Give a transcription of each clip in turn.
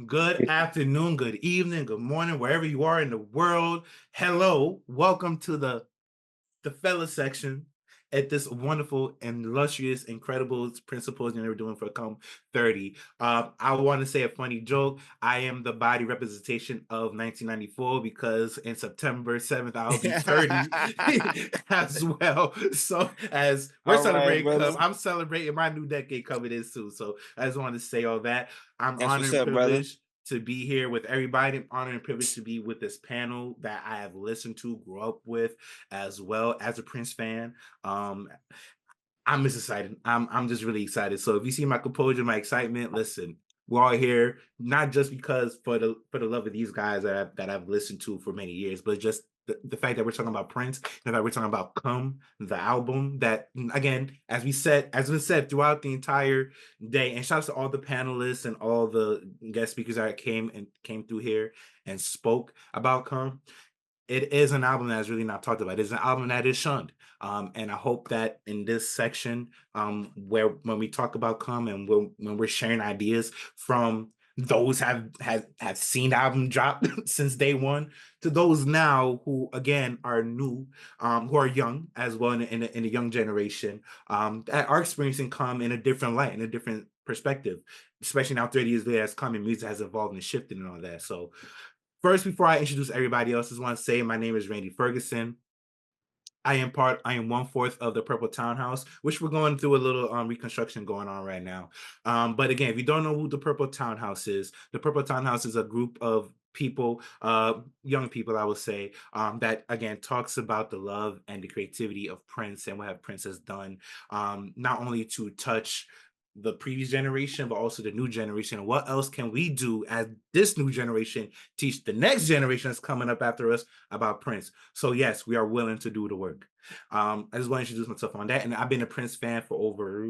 Good afternoon, good evening, good morning, wherever you are in the world. Hello, welcome to the fella section at this wonderful and illustrious, incredible principles you're doing for Come 30. I want to say a funny joke. I am the body representation of 1994 because in September 7th, I'll be 30 as well. So as we're All right, celebrating brother. Come, I'm celebrating my new decade coming in soon. So I just wanted to say all that. I'm That's honored what's and up, brother. privileged to be here with everybody. I'm honored and privileged to be with this panel that I have listened to, grew up with, as well as a Prince fan. Um, I'm just excited. I'm just really excited. So if you see my composure, my excitement, listen, we're all here not just because for the love of these guys that I've listened to for many years, but just the fact that we're talking about Prince, the fact we're talking about Come, the album that again, as we said throughout the entire day, and shouts to all the panelists and all the guest speakers that came through here and spoke about Come. It is an album that is really not talked about. It's an album that is shunned. And I hope that in this section, where when we talk about Come and when we're sharing ideas from those have seen the album drop since day one to those now who again are new, who are young as well in the young generation, that are experiencing Come in a different light, in a different perspective, especially now 30 years later as Come and music has evolved and shifted and all that. So first, before I introduce everybody else, I just want to say my name is Randy Ferguson. I am one fourth of the Purple Townhouse, which we're going through a little reconstruction going on right now. But again, if you don't know who the Purple Townhouse is, the Purple Townhouse is a group of people, young people, I would say, that again talks about the love and the creativity of Prince and what have Prince has done, not only to touch the previous generation, but also the new generation. What else can we do as this new generation teach the next generation that's coming up after us about Prince? So yes, we are willing to do the work. I just want to introduce myself on that, and I've been a Prince fan for over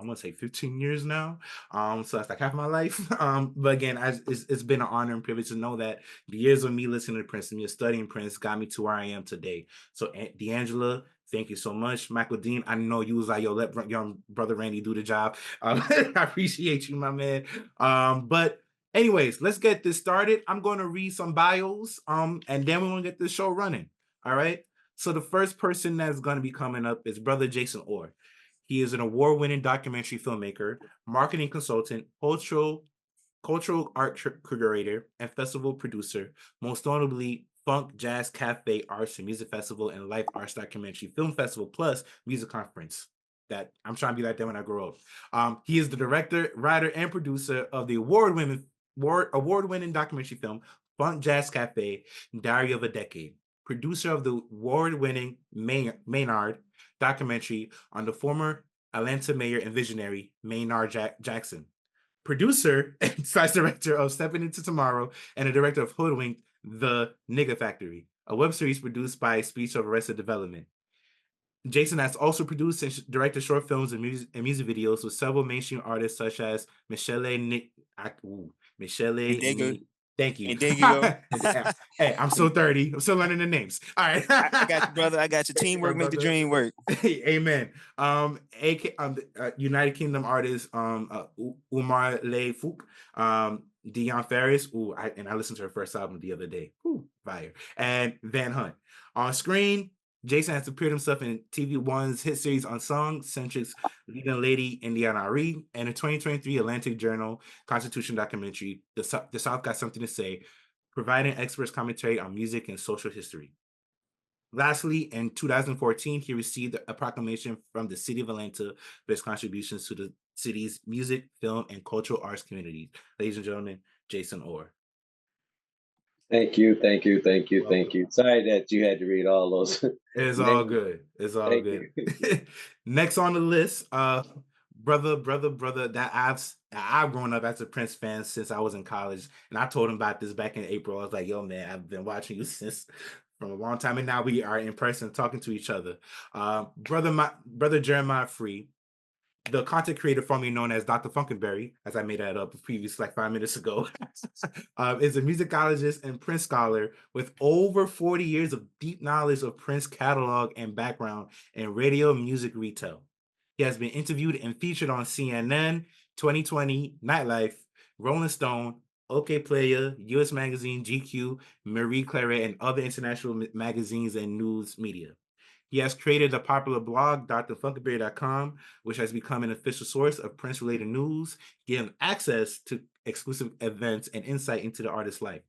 I'm gonna say 15 years now. So that's like half my life. But again, it's been an honor and privilege to know that the years of me listening to Prince and me studying Prince got me to where I am today. So D'Angela, thank you so much. Michael Dean, I know you was like, yo, let young brother Randy do the job. I appreciate you, my man. But anyways, let's get this started. I'm going to read some bios, and then we're going to get this show running. All right. So the first person that's going to be coming up is Brother Jason Orr. He is an award-winning documentary filmmaker, marketing consultant, cultural art curator, and festival producer, most notably Funk Jazz Cafe Arts and Music Festival and Life Arts Documentary Film Festival plus Music Conference. That I'm trying to be like that when I grow up. He is the director, writer, and producer of the award-winning documentary film Funk Jazz Cafe, Diary of a Decade. Producer of the award-winning Maynard documentary on the former Atlanta mayor and visionary Maynard Jackson, producer and slash director of Stepping Into Tomorrow, and a director of Hoodwink, The Nigga Factory, a web series produced by Speech of Arrested Development. Jason has also produced and directed short films and music videos with several mainstream artists such as Michele And there you go. Thank you. And there you go. Hey, I'm still 30. I'm still learning the names. All right. I got you, brother. I got you. Thank you, my Teamwork make the brother. dream work. Amen. United Kingdom artist Umar Le Fouk, Dion Ferris. I listened to her first album the other day. Fire. And Van Hunt. On screen, Jason has appeared himself in TV One's hit series Unsung, Centric's Leading Lady Indiana Ari, and a 2023 Atlantic Journal Constitution documentary, The South Got Something to Say, providing experts commentary on music and social history. Lastly, in 2014, he received a proclamation from the city of Atlanta for his contributions to the city's music, film, and cultural arts communities. Ladies and gentlemen, Jason Orr. Thank you, thank you, thank you, thank Welcome. you. Sorry that you had to read all those It's all names. good. It's all Thank good. you. Next on the list, brother that I've grown up as a Prince fan since I was in college, and I told him about this back in April. I was like, "Yo, man, I've been watching you since from a long time, and now we are in person talking to each other." My brother Jeremiah Free, the content creator formerly known as Dr. Funkenberry, as I made that up previous like 5 minutes ago, is a musicologist and Prince scholar with over 40 years of deep knowledge of Prince catalog and background in radio music retail. He has been interviewed and featured on CNN, 2020, Nightlife, Rolling Stone, OK Player, US Magazine, GQ, Marie Claire, and other international magazines and news media. He has created the popular blog drfunkaberry.com, which has become an official source of Prince-related news, giving access to exclusive events and insight into the artist's life.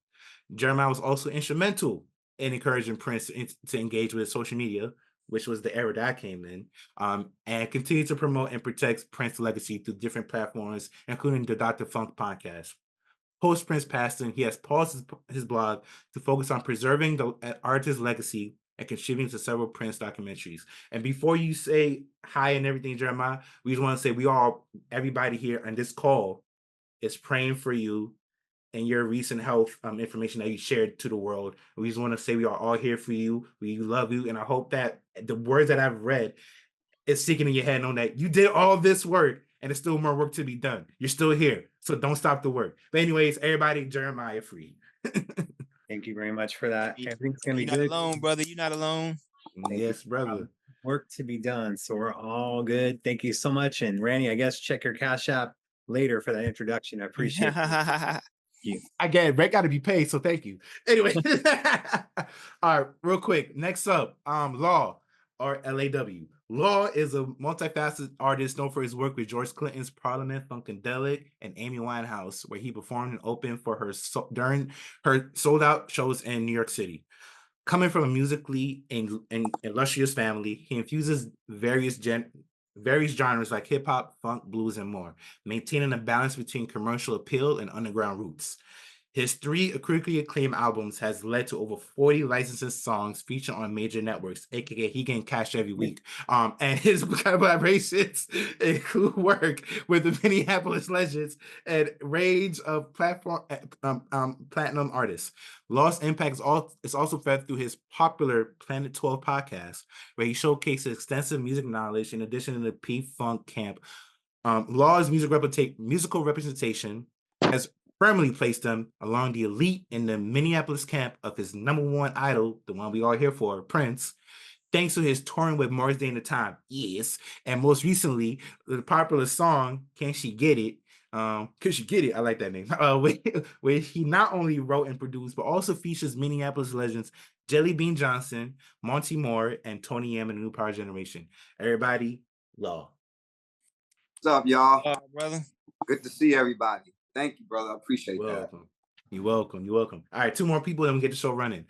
Jeremiah was also instrumental in encouraging Prince to engage with social media, which was the era that I came in, and continue to promote and protect Prince's legacy through different platforms, including the Dr. Funk podcast. Post Prince passing, he has paused his blog to focus on preserving the artist's legacy and contributing to several Prince documentaries. And before you say hi and everything, Jeremiah, we just want to say everybody here on this call is praying for you and your recent health information that you shared to the world. We just want to say we are all here for you. We love you. And I hope that the words that I've read is sticking in your head, knowing that you did all this work and there's still more work to be done. You're still here. So don't stop the work. But anyways, everybody, Jeremiah free. Thank you very much for that. Everything's going to be You're not good. alone, brother. You're not alone. Yes, brother. Work to be done. So we're all good. Thank you so much. And Randy, I guess check your Cash App later for that introduction. I appreciate it. Again, rent got to be paid, so thank you. Anyway, all right, real quick. Next up, Law or LAW. Law is a multifaceted artist known for his work with George Clinton's Parliament, Funkadelic, and Amy Winehouse, where he performed and opened for her during her sold-out shows in New York City. Coming from a musically and illustrious family, he infuses various genres like hip hop, funk, blues, and more, maintaining a balance between commercial appeal and underground roots. His 3 critically acclaimed albums has led to over 40 licensed songs featured on major networks, aka he getting cash every week. And his collaborations include work with the Minneapolis Legends and range of platinum artists. Lost Impact is also fed through his popular Planet 12 podcast, where he showcases extensive music knowledge in addition to the P-Funk camp. Law's musical representation has firmly placed him along the elite in the Minneapolis camp of his #1 idol, the one we all here for, Prince, thanks to his touring with Morris Day and the Time, yes, and most recently, the popular song, Can She Get It? Can She Get It? I like that name. Where he not only wrote and produced, but also features Minneapolis legends Jelly Bean Johnson, Monty Moore, and Tony Yam and the New Power Generation. Everybody, Law. What's up, y'all? Brother. Good to see everybody. Thank you, brother. I appreciate that. You're welcome. All right, 2 more people, then we get the show running.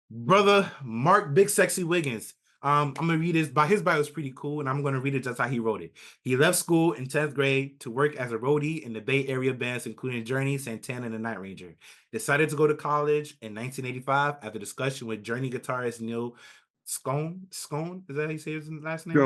Brother Marc Big Sexy Wiggins. I'm gonna read his bio is pretty cool, and I'm gonna read it just how he wrote it. He left school in 10th grade to work as a roadie in the Bay Area bands, including Journey, Santana, and the Night Ranger. Decided to go to college in 1985 after discussion with Journey guitarist Neil Scone, is that how you say his last name?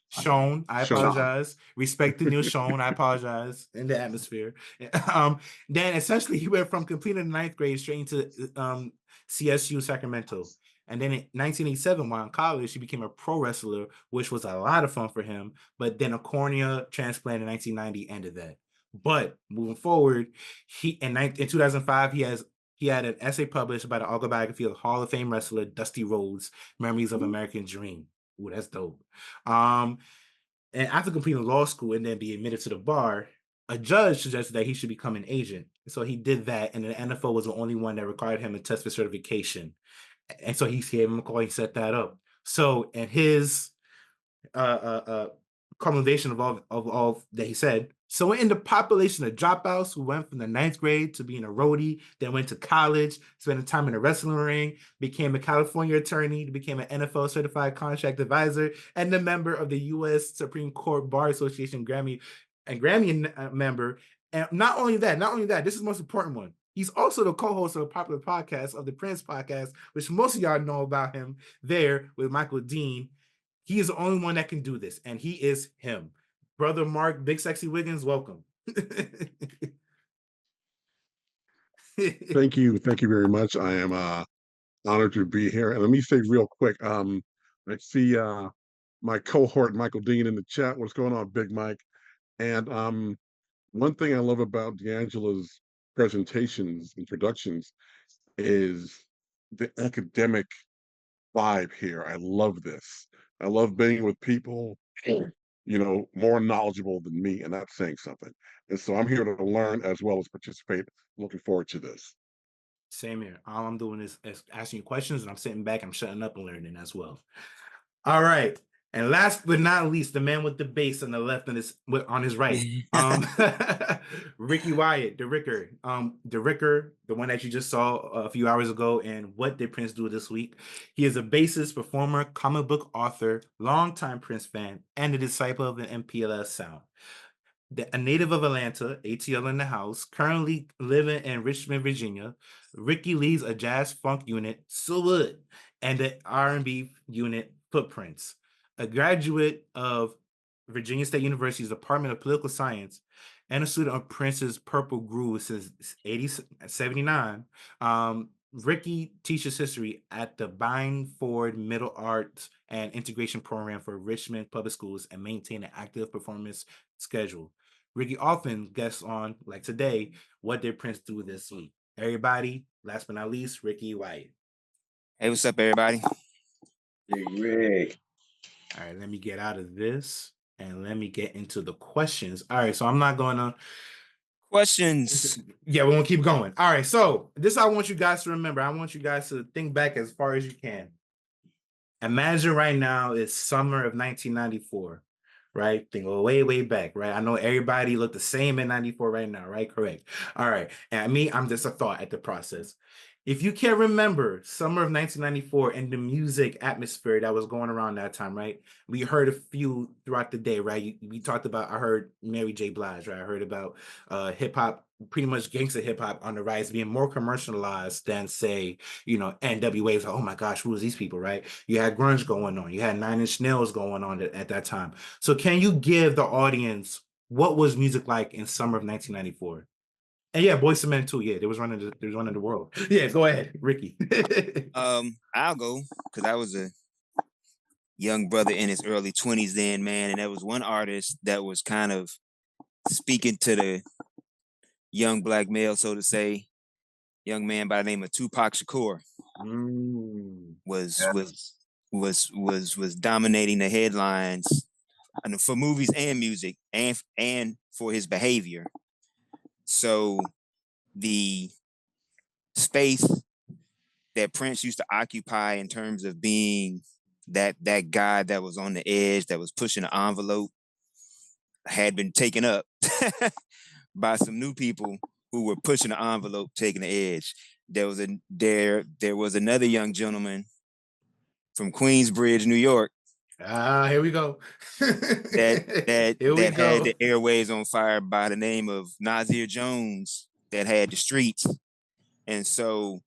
Sean. I apologize. Respect to Neil Sean. I apologize in the atmosphere. Then essentially he went from completing the 9th grade straight into CSU Sacramento. And then in 1987, while in college, he became a pro wrestler, which was a lot of fun for him. But then a cornea transplant in 1990 ended that. But moving forward, in 2005, he had an essay published about the autobiography of Hall of Fame wrestler Dusty Rhodes, Memories of American Dream. Ooh, that's dope. And after completing law school and then being admitted to the bar, a judge suggested that he should become an agent. So he did that, and the NFL was the only one that required him to test for certification. And so he gave him a call, he set that up. So, and his culmination of all that he said. So in the population of dropouts who went from the 9th grade to being a roadie, then went to college, spending time in a wrestling ring, became a California attorney, became an NFL certified contract advisor, and a member of the U.S. Supreme Court Bar Association Grammy member. And not only that, this is the most important one. He's also the co-host of a popular podcast of the Prince podcast, which most of y'all know about him there with Michael Dean. He is the only one that can do this, and he is him. Brother Marc Big Sexy Wiggins, welcome. Thank you very much. I am honored to be here. And let me say real quick, I see my cohort Michael Dean in the chat. What's going on, Big Mike? And one thing I love about D'Angela's presentations and productions is the academic vibe here. I love this. I love being with people more knowledgeable than me, and that's saying something. And so I'm here to learn as well as participate. Looking forward to this. Same here. All I'm doing is asking you questions, and I'm sitting back, I'm shutting up and learning as well. All right. And last but not least, the man with the bass on the left and on his right. Ricky Wyatt, the Ricker. The Ricker, the one that you just saw a few hours ago, and What Did Prince Do This Week? He is a bassist, performer, comic book author, longtime Prince fan, and a disciple of the MPLS sound. A native of Atlanta, ATL in the house, currently living in Richmond, Virginia. Ricky leads a jazz funk unit, So Wood, and the R&B unit, Footprints. A graduate of Virginia State University's Department of Political Science and a student of Prince's Purple Groove since 1979. Ricky teaches history at the Bindford Middle Arts and Integration Program for Richmond Public Schools and maintain an active performance schedule. Ricky often guests on, like today, What Did Prince Do This Week? Everybody, last but not least, Ricky Wyatt. Hey, what's up, everybody? Hey, Rick. All right, let me get out of this and let me get into the questions. All right, so I'm not going to... Questions. Yeah, we won't keep going. All right, so this I want you guys to remember. I want you guys to think back as far as you can. Imagine right now it's summer of 1994, right? Think way, way back, right? I know everybody look the same in 94 right now, right? Correct. All right. And me, I'm just a thought at the process. If you can't remember summer of 1994 and the music atmosphere that was going around that time, right? We heard a few throughout the day, right? We talked about, I heard Mary J. Blige, right? I heard about hip hop, pretty much gangster hip hop on the rise, being more commercialized than, say, NWA. Oh my gosh, who is these people, right? You had grunge going on. You had Nine Inch Nails going on at that time. So can you give the audience what was music like in summer of 1994? And yeah, Boyz II Men too. Yeah, they was running the world. Yeah, go ahead, Ricky. I'll go because I was a young brother in his early 20s then, man, and there was one artist that was kind of speaking to the young black male, so to say, young man by the name of Tupac Shakur. Was dominating the headlines for movies and music and for his behavior. So the space that Prince used to occupy in terms of being that guy that was on the edge, that was pushing the envelope, had been taken up by some new people who were pushing the envelope, taking the edge. There was another young gentleman from Queensbridge, New York. Here we go. that had the airways on fire by the name of Nasir Jones, that had the streets. And so,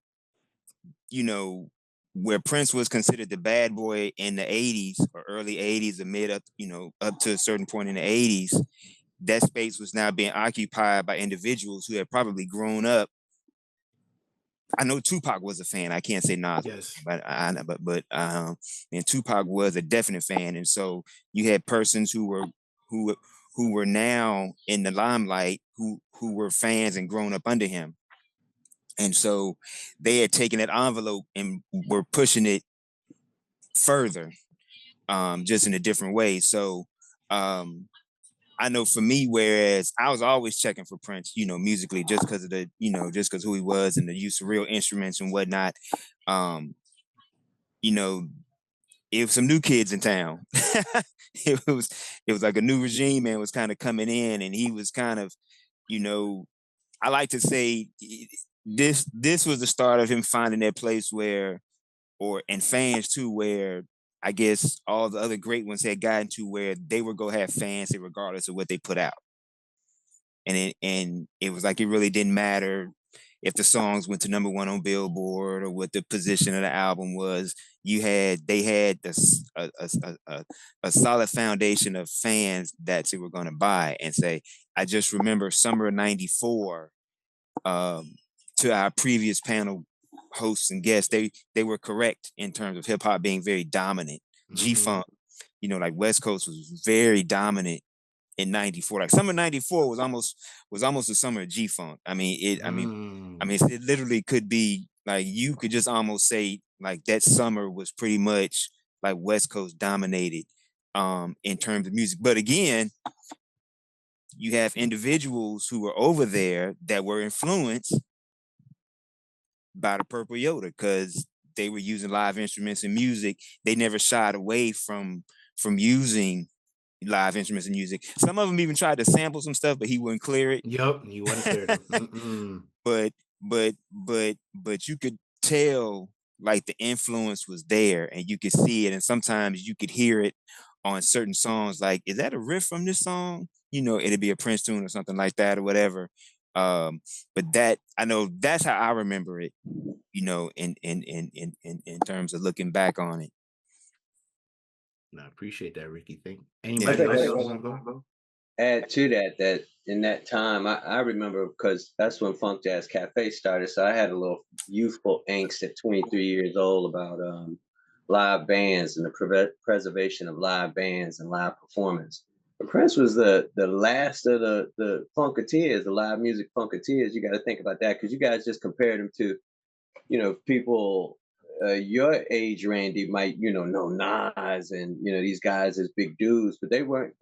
where Prince was considered the bad boy in the 80s or early 80s or mid up, up to a certain point in the 80s, that space was now being occupied by individuals who had probably grown up. I know Tupac was a fan. I can't say Nas, yes, and Tupac was a definite fan. And so you had persons who were now in the limelight who were fans and grown up under him. And so they had taken that envelope and were pushing it further, just in a different way. So I know for me, whereas I was always checking for Prince, musically, just because of just because who he was and the use of real instruments and whatnot. It was some new kids in town. it was like a new regime, man, was kind of coming in, and he was kind of, I like to say this was the start of him finding that place and fans too, where I guess all the other great ones had gotten to, where they would go have fans regardless of what they put out. And it was like, it really didn't matter if the songs went to #1 on Billboard or what the position of the album was. They had a solid foundation of fans that they were going to buy and say. I just remember summer of '94, to our previous panel hosts and guests, they were correct in terms of hip hop being very dominant. G-Funk, like West Coast was very dominant in '94. Like summer '94 was almost the summer of G-Funk. I mean, it literally could be like, you could just almost say like that summer was pretty much like West Coast dominated in terms of music. But again, you have individuals who were over there that were influenced by the Purple Yoda because they were using live instruments and music. They never shied away from using live instruments and music. Some of them even tried to sample some stuff, but he wouldn't clear it. Yup, you want to clear them. But you could tell like the influence was there, and you could see it, and sometimes you could hear it on certain songs. Like, is that a riff from this song? You know, it'd be a Prince tune or something like that or whatever. But that, I know that's how I remember it. You know, in terms of looking back on it. I appreciate that, Ricky. I Anybody think else I want to go? add to that in that time, I remember because that's when Funk Jazz Cafe started. So I had a little youthful angst at 23 years old about live bands and the preservation of live bands and live performance. But Prince was the last of the Funketeers, the live music Funketeers. You got to think about that because you guys just compared him to, you know, people your age, Randy, might, you know Nas and, you know, these guys as big dudes, but they were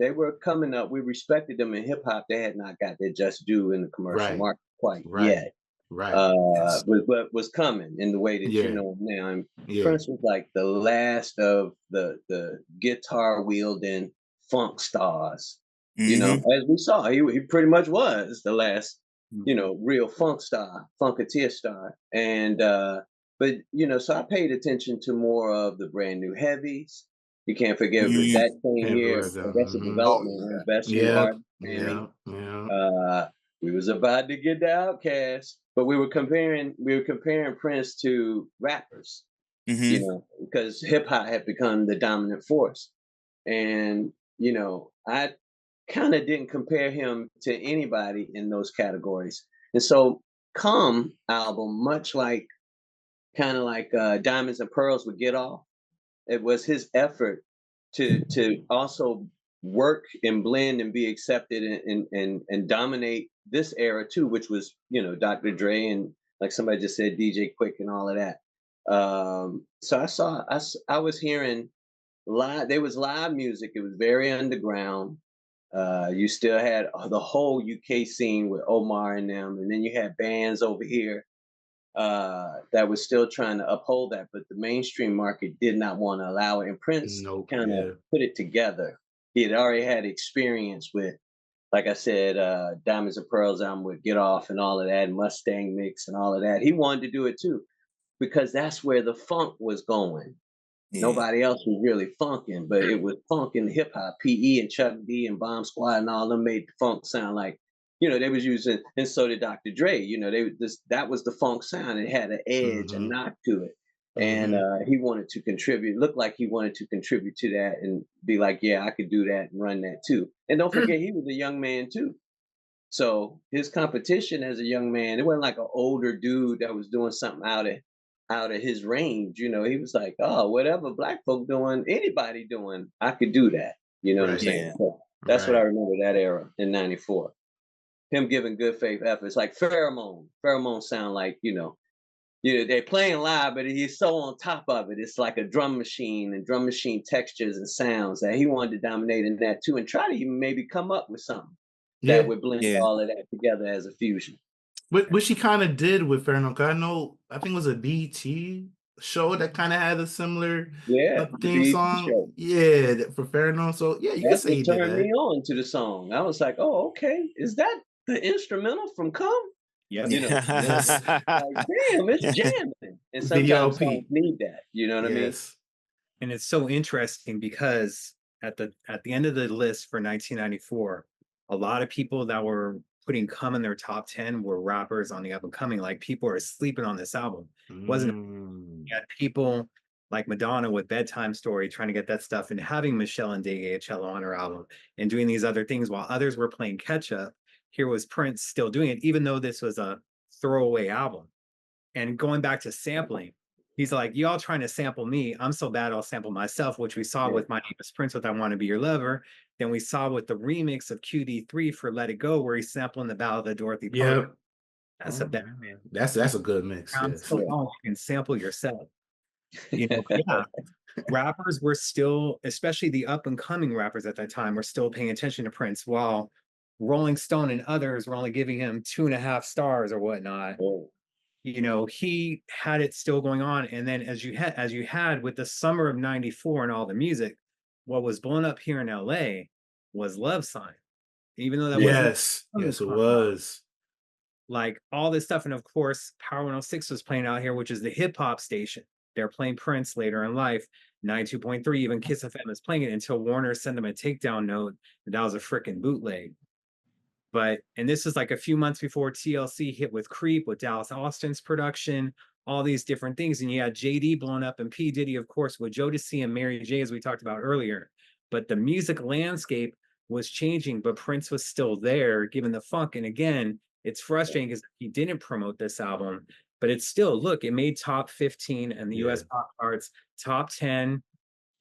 coming up. We respected them in hip hop. They had not got their just due in the commercial market quite yet. Right. But was coming in the way that you know him now. And Prince was like the last of the guitar wielding funk stars. You know, as we saw, he pretty much was the last, you know, real funk star, funketeer star. And but you know, so I paid attention to more of the brand new heavies. You can't forget that came here. Arrested Development and Best New Artist. We was about to get the Outcast, but we were comparing Prince to rappers. You know, because hip hop had become the dominant force. And you know, I kind of didn't compare him to anybody in those categories. And so Come album, much like kind of like Diamonds and Pearls would Get Off, it was his effort to also work and blend and be accepted and dominate this era too, which was, you know, Dr. Dre and, like somebody just said, DJ Quick and all of that. So I was hearing live, there was live music. It was very underground. You still had the whole UK scene with Omar and them, and then you had bands over here that was still trying to uphold that, but the mainstream market did not want to allow it. And Prince kind of put it together. He had already had experience with, like I said, Diamonds and Pearls album with Get Off and all of that, Mustang Mix and all of that. He wanted to do it too, because that's where the funk was going. Nobody else was really funking, but it was funk and hip hop. PE and Chuck D and Bomb Squad and all them made the funk sound like, you know, they was using, and so did Dr. Dre. You know, that was the funk sound. It had an edge, a knock to it, and he wanted to contribute. Looked like he wanted to contribute to that and be like, yeah, I could do that and run that too. And don't forget, he was a young man too. So his competition as a young man, it wasn't like an older dude that was doing something out of his range. You know, he was like, oh, whatever black folk doing, anybody doing, I could do that. You know what I'm saying? So that's what I remember that era in '94. Him giving good faith efforts, like Pheromone. Pheromone sound like, you know, they're playing live, but he's so on top of it. It's like a drum machine and drum machine textures and sounds that he wanted to dominate in that too, and try to even maybe come up with something that would blend all of that together as a fusion. Which he kind of did with Ferno. I think it was a BT show that kind of had a similar theme song. Show. Yeah, for Ferno. So yeah, you can say he did that. Turned me on to the song. I was like, oh, okay. Is that the instrumental from Come? Yeah. You know, like, damn, it's jamming. And sometimes songs need that. You know what I mean? And it's so interesting because at the end of the list for 1994, a lot of people that were putting Come in their top 10 were rappers on the up and coming. Like, people are sleeping on this album. Wasn't you had people like Madonna with Bedtime Story trying to get that stuff, and having Michelle and Ndege on her album and doing these other things while others were playing catch up. Here was Prince still doing it, even though this was a throwaway album. And going back to sampling, he's like, y'all trying to sample me. I'm so bad I'll sample myself, which we saw with My Name is Prince with I Want to Be Your Lover. Then we saw with the remix of QD3 for Let It Go, where he's sampling the Ballad of Dorothy Parker. That's a better man. That's a good mix. So long you can sample yourself. You know, rappers were still, especially the up and coming rappers at that time, were still paying attention to Prince, while Rolling Stone and others were only giving him 2.5 stars or whatnot. Oh. You know, he had it still going on. And then as you had with the summer of 94 and all the music, what was blown up here in LA was Love Sign. Even though that wasn't Yes, it was. like all this stuff. And of course, Power 106 was playing out here, which is the hip hop station. They're playing Prince later in life. 92.3, even Kiss FM is playing it until Warner sent them a takedown note that was a freaking bootleg. But, and this is like a few months before TLC hit with Creep, with Dallas Austin's production, all these different things. And you had JD blown up and P. Diddy, of course, with Jodeci and Mary J, as we talked about earlier. But the music landscape was changing, but Prince was still there, given the funk. And again, it's frustrating because he didn't promote this album, but it's still, look, it made top 15 in the US pop charts, top 10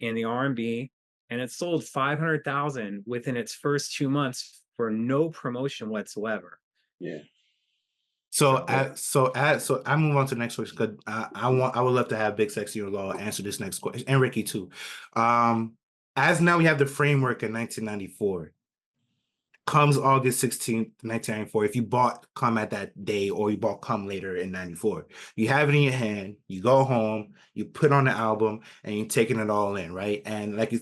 in the R&B, and it sold 500,000 within its first 2 months for no promotion whatsoever. Yeah. So I move on to the next question because I would love to have Big Sexy or Law answer this next question, and Ricky too. As now we have the framework in 1994. Comes August 16th, 1994. If you bought Come at that day or you bought Come later in 94, you have it in your hand, you go home, you put on the album, and you're taking it all in, right? And like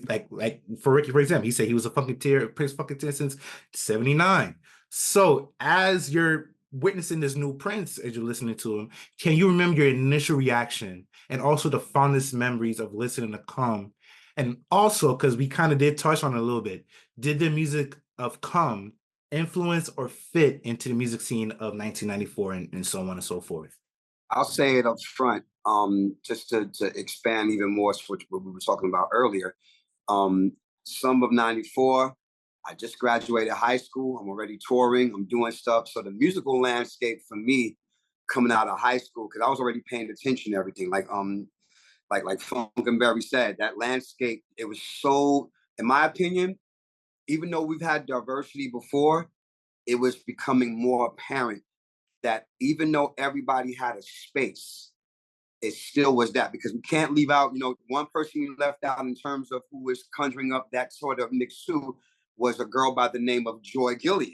for Ricky, for example, he said he was a Prince fucking since 79. So as you're witnessing this new Prince, as you're listening to him, can you remember your initial reaction and also the fondest memories of listening to Come? And also, because we kind of did touch on it a little bit, did the music of Come influence or fit into the music scene of 1994 and so on and so forth? I'll say it up front, just to expand even more, what we were talking about earlier. Some of 94, I just graduated high school. I'm already touring. I'm doing stuff. So the musical landscape for me coming out of high school, because I was already paying attention to everything. Like Funk and Berry said, that landscape, it was so, in my opinion, even though we've had diversity before, it was becoming more apparent that even though everybody had a space, it still was that, because we can't leave out, one person we left out in terms of who was conjuring up that sort of mixu was a girl by the name of Joy Gilliam,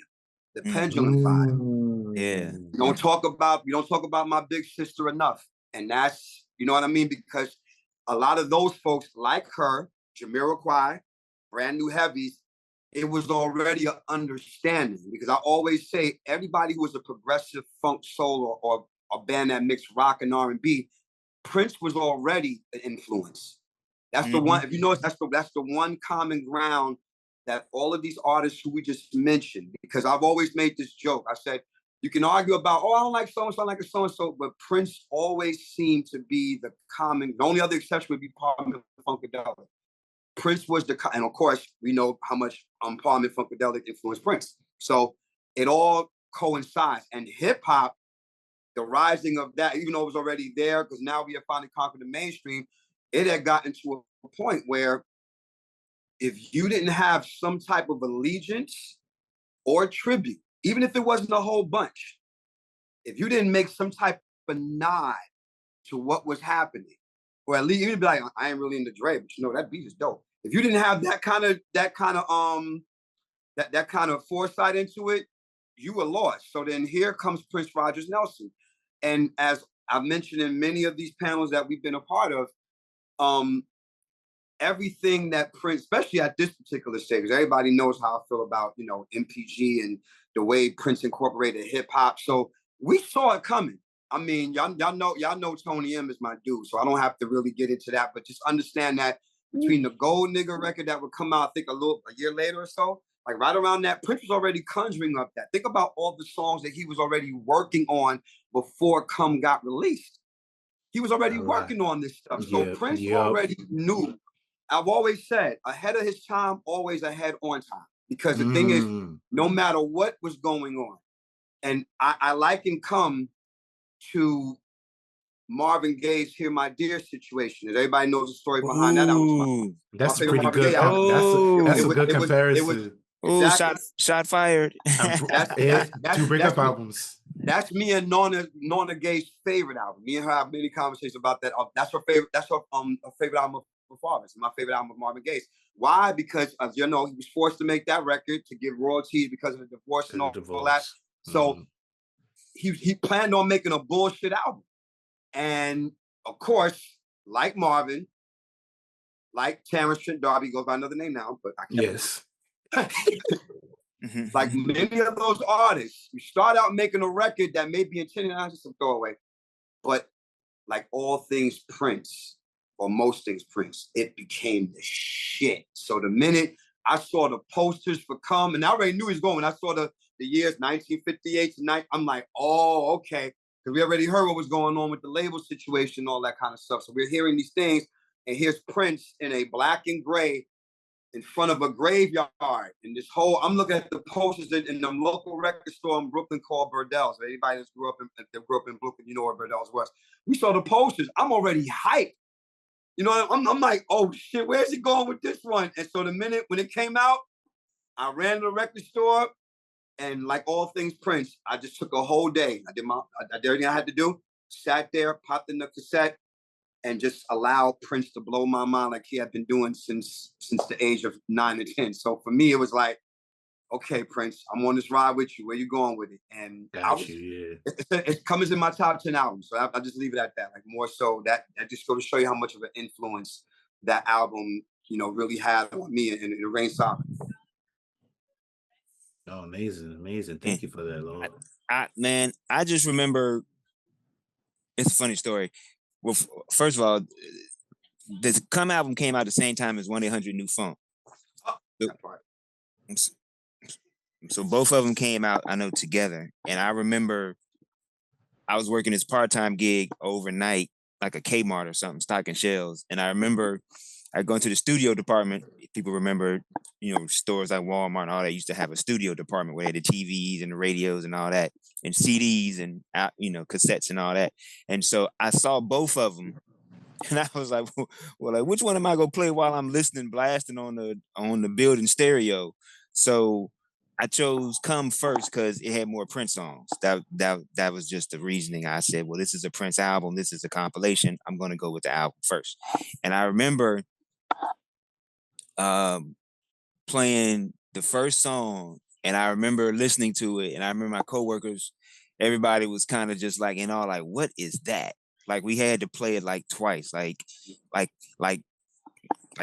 the Pendulum Five. Yeah. We don't talk about my big sister enough. And that's, you know what I mean? Because a lot of those folks like her, Jamiroquai, Brand New Heavies, it was already an understanding, because I always say everybody who was a progressive funk soul or a band that mixed rock and R&B, Prince was already an influence. That's the one, if you notice, that's the one common ground that all of these artists who we just mentioned, because I've always made this joke. I said, you can argue about, I don't like so-and-so, I like a so-and-so, but Prince always seemed to be the only other exception would be Parliament Funkadelic. Prince was and of course, we know how much Parliament Funkadelic influenced Prince. So it all coincides. And hip hop, the rising of that, even though it was already there, because now we have finally conquered the mainstream, it had gotten to a point where if you didn't have some type of allegiance or tribute, even if it wasn't a whole bunch, if you didn't make some type of nod to what was happening, or at least you'd be like, I ain't really into Dre, but that beat is dope. If you didn't have that kind of foresight into it, you were lost. So then here comes Prince Rogers Nelson. And as I've mentioned in many of these panels that we've been a part of, everything that Prince, especially at this particular stage, because everybody knows how I feel about, MPG and the way Prince incorporated hip hop. So we saw it coming. I mean, y'all know Tony M is my dude, so I don't have to really get into that, but just understand that between the Gold Nigga record that would come out, I think a year later or so, like right around that, Prince was already conjuring up that. Think about all the songs that he was already working on before Come got released. He was already working on this stuff. So Prince already knew. I've always said, ahead of his time, always ahead on time. Because the thing is, no matter what was going on, and I liken Come to Marvin Gaye's Hear My Dear situation. As everybody knows the story behind that. That's pretty good. That's a good comparison. Exactly. Shot fired. Two breakup albums. That's me and Norna Gaye's favorite album. Me and her have many conversations about that. That's her favorite. That's her favorite album performance. My favorite album of Marvin Gaye's. Why? Because he was forced to make that record to give royalties because of the divorce and all that. So he planned on making a bullshit album. And of course, like Marvin, like Terrence Trent D'Arby, goes by another name now, but I can't. Yes. Like many of those artists, you start out making a record that may be intended as just a throwaway, but like all things Prince, or most things Prince, it became the shit. So the minute I saw the posters for Come, and I already knew he was going, when I saw the years 1958 to 9, I'm like, oh, okay. Because we already heard what was going on with the label situation, all that kind of stuff. So we're hearing these things, and here's Prince in a black and gray in front of a graveyard. And this whole, I'm looking at the posters in the local record store in Brooklyn called Burdell's. Anybody that grew up in Brooklyn, you know where Burdell's was. We saw the posters. I'm already hyped. You know, I'm like, oh shit, where's he going with this one? And so the minute when it came out, I ran to the record store, and like all things Prince, I just took a whole day. I did everything I had to do, sat there, popped in the cassette, and just allowed Prince to blow my mind like he had been doing since the age of 9 or 10. So for me, it was like, okay, Prince, I'm on this ride with you. Where you going with it? And it comes in my top 10 albums. So I'll just leave it at that. Like more so that just go to show you how much of an influence that album, really had on me and it reigned solid. Oh, amazing. Thank you for that, Lord. I just remember, it's a funny story. Well, first of all, the Come album came out at the same time as 1-800 New Funk. So both of them came out, I know, together. And I remember I was working this part-time gig overnight, like a Kmart or something, stocking shelves. And I remember I go into the studio department. People remember, stores like Walmart and all that used to have a studio department where they had the TVs and the radios and all that, and CDs and, cassettes and all that. And so I saw both of them. And I was like, well, like, which one am I gonna play while I'm listening, blasting on the building stereo? So I chose Come first because it had more Prince songs. That was just the reasoning. I said, well, this is a Prince album. This is a compilation. I'm gonna go with the album first. And I remember playing the first song, and I remember listening to it, and I remember my coworkers, everybody was kind of just like in awe, like, what is that? Like we had to play it like twice, like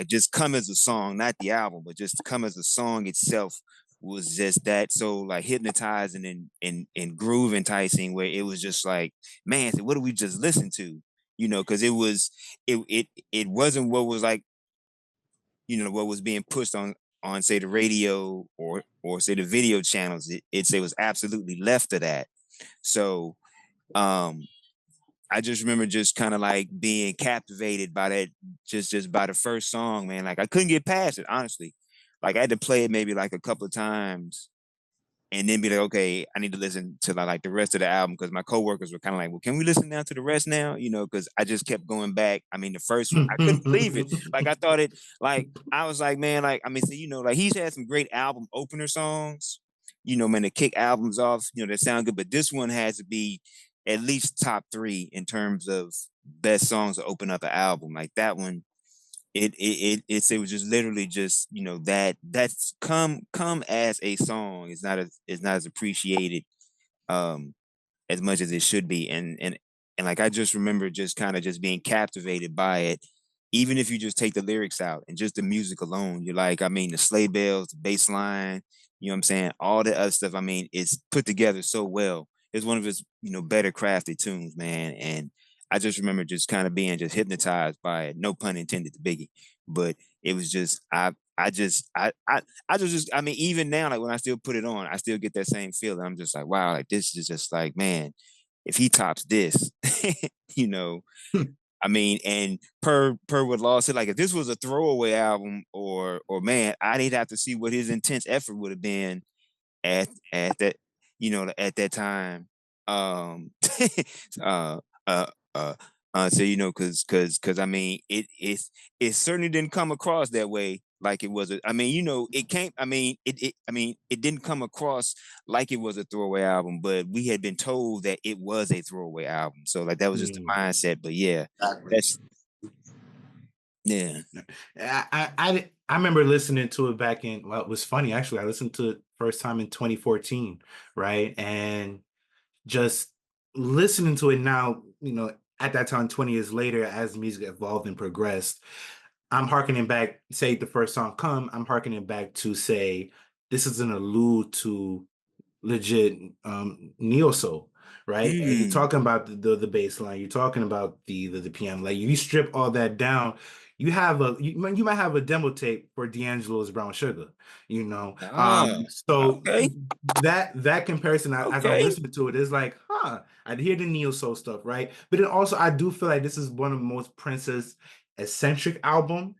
just Come as a song, not the album, but just Come as a song itself was just that so like hypnotizing and groove enticing, where it was just like, man, what did we just listen to? Because it wasn't what was like, what was being pushed on say the radio or say the video channels. It was absolutely left of that. So I just remember just kind of like being captivated by that, just by the first song, man. Like I couldn't get past it, honestly. Like I had to play it maybe like a couple of times and then be like, okay, I need to listen to like the rest of the album, because my coworkers were kind of like, well, can we listen now to the rest now? Because I just kept going back. I mean, the first one, I couldn't believe it. Like I thought it, like I was like, man, like, I mean, so, like he's had some great album opener songs, man, to kick albums off, that sound good. But this one has to be at least top 3 in terms of best songs to open up an album. Like that one, it was just literally just that's come as a song is not as appreciated as much as it should be, and like I just remember just kind of just being captivated by it, even if you just take the lyrics out and just the music alone. You're like, I mean, the sleigh bells, the bass line, you know what I'm saying, all the other stuff. I mean, it's put together so well. It's one of his better crafted tunes, man. And I just remember just kind of being just hypnotized by it. No pun intended to Biggie, but it was just I mean, even now, like when I still put it on, I still get that same feeling. I'm just like, wow, like this is just like, man, if he tops this, I mean, and per what Law said, like if this was a throwaway album or man, I'd have to see what his intense effort would have been at that, at that time. So because I mean, it certainly didn't come across that way, like it was. I mean, it came. I mean, it didn't come across like it was a throwaway album, but we had been told that it was a throwaway album. So like that was just the mindset. But yeah, Yeah. I remember listening to it back in, well, it was funny actually. I listened to it first time in 2014, right? And just listening to it now, at that time, 20 years later, as music evolved and progressed, I'm harkening back, say the first song come, I'm harkening back to say this is an allude to legit neo soul, right? And you're Mm. talking about the bass line, you're talking about the PM. Like you strip all that down, you might have a demo tape for D'Angelo's Brown Sugar, you know. Ah, So okay. that comparison, as I'm Okay. listening to it, is like, I'd hear the neo soul stuff, right? But then also I do feel like this is one of the most Prince's eccentric album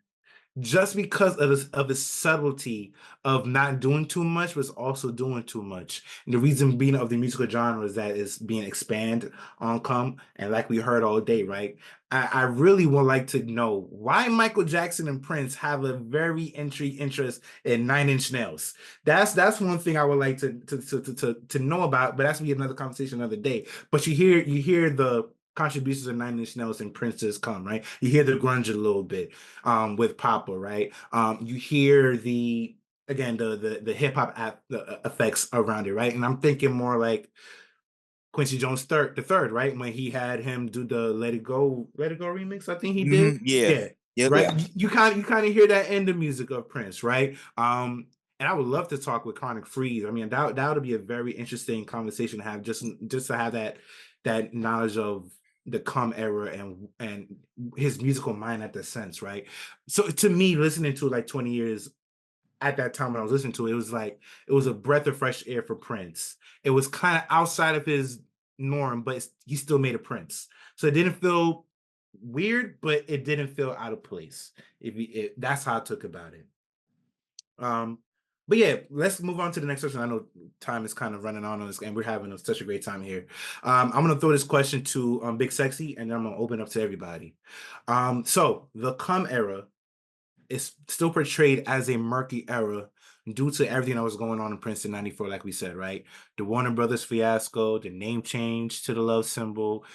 just because of the subtlety of not doing too much was also doing too much. And the reason being of the musical genre is that it's being expanded on come, and like we heard all day, right? I really would like to know why Michael Jackson and Prince have a very entry interest in Nine Inch Nails. That's one thing I would like to know about, but that's gonna be another conversation another day. But you hear the contributions of Nine Inch Nails and Prince's come, right? You hear the grunge a little bit with Papa, right? You hear the hip hop effects around it, right? And I'm thinking more like Quincy Jones the third, right? When he had him do the Let It Go remix, I think he did. Yeah. Yeah, Yep. right. You kind of hear that in the music of Prince, right? And I would love to talk with Chronic Freeze. I mean, that would be a very interesting conversation to have, just to have that knowledge of the come era and his musical mind at the sense, right? So to me, listening to like 20 years at that time when I was listening to it, it was like it was a breath of fresh air for Prince. It was kind of outside of his norm, but he still made a Prince. So it didn't feel weird, but it didn't feel out of place. That's how I took about it. But yeah, let's move on to the next question. I know time is kind of running on us, and we're having such a great time here. I'm gonna throw this question to Big Sexy, and then I'm gonna open up to everybody. So the come era is still portrayed as a murky era due to everything that was going on in Princeton 94, like we said, right? The Warner Brothers fiasco, the name change to the love symbol,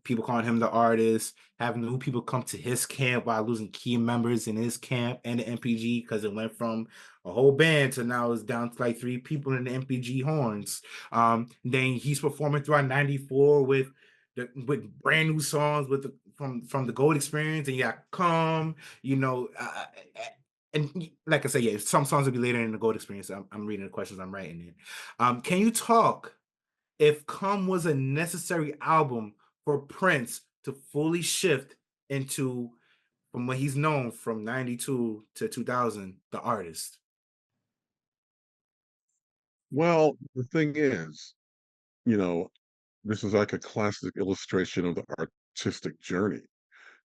people calling him the artist, having new people come to his camp while losing key members in his camp and the MPG because it went from a whole band to now it's down to like 3 people in the MPG horns. Then he's performing throughout 94 with brand new songs from the Gold Experience, and you got Come, you know, and like I said, yeah, some songs will be later in the Gold Experience. I'm reading the questions I'm writing in. Can you talk if Come was a necessary album for Prince to fully shift into from what he's known from 92 to 2000, the artist? Well, the thing is, you know, this is like a classic illustration of the artistic journey.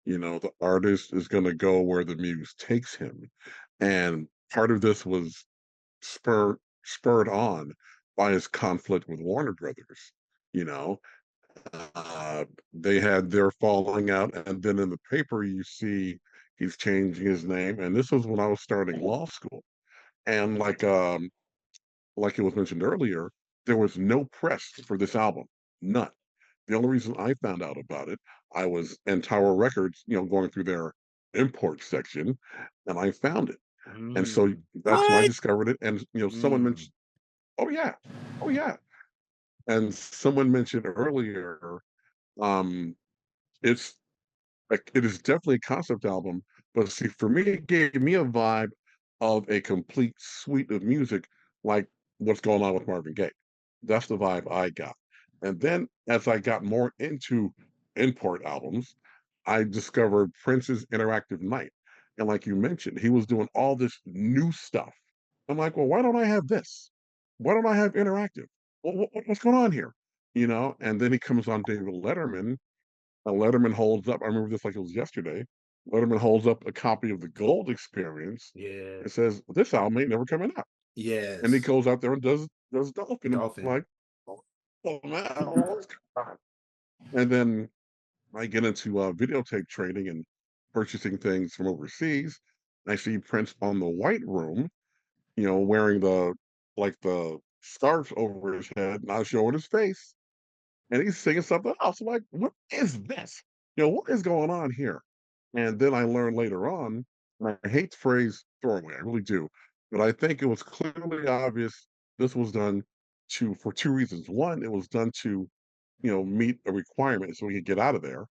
The artist is going to go where the muse takes him. And part of this was spurred on by his conflict with Warner Brothers. You know, they had their falling out, and then in the paper you see he's changing his name. And this was when I was starting law school, and like it was mentioned earlier, there was no press for this album, none. The only reason I found out about it, I was in Tower Records, going through their import section, and I found it. And so Mm, that's when I What? discovered it. And someone mm, mentioned, oh yeah, oh yeah. And someone mentioned earlier, um, it's like it is definitely a concept album, but see, for me, it gave me a vibe of a complete suite of music, like what's going on with Marvin Gaye. That's the vibe I got. And then as I got more into import albums, I discovered Prince's Interactive Night. And like you mentioned, he was doing all this new stuff. I'm like, well, why don't I have this? Why don't I have interactive? What's going on here? And then he comes on David Letterman, Letterman holds up, I remember this like it was yesterday. Letterman holds up a copy of the Gold Experience yeah. and says, this album ain't never coming out. And he Yes. goes out there and does Dolphin. I'm Dolphin. like, oh man, what's going on? And then I get into videotape trading and purchasing things from overseas. And I see Prince on the White Room, wearing the scarf over his head, not showing his face. And he's singing something else. I'm like, what is this? What is going on here? And then I learned later on, and I hate the phrase throwaway, I really do, but I think it was clearly obvious this was done for two reasons. One, it was done to, meet a requirement so we could get out of there.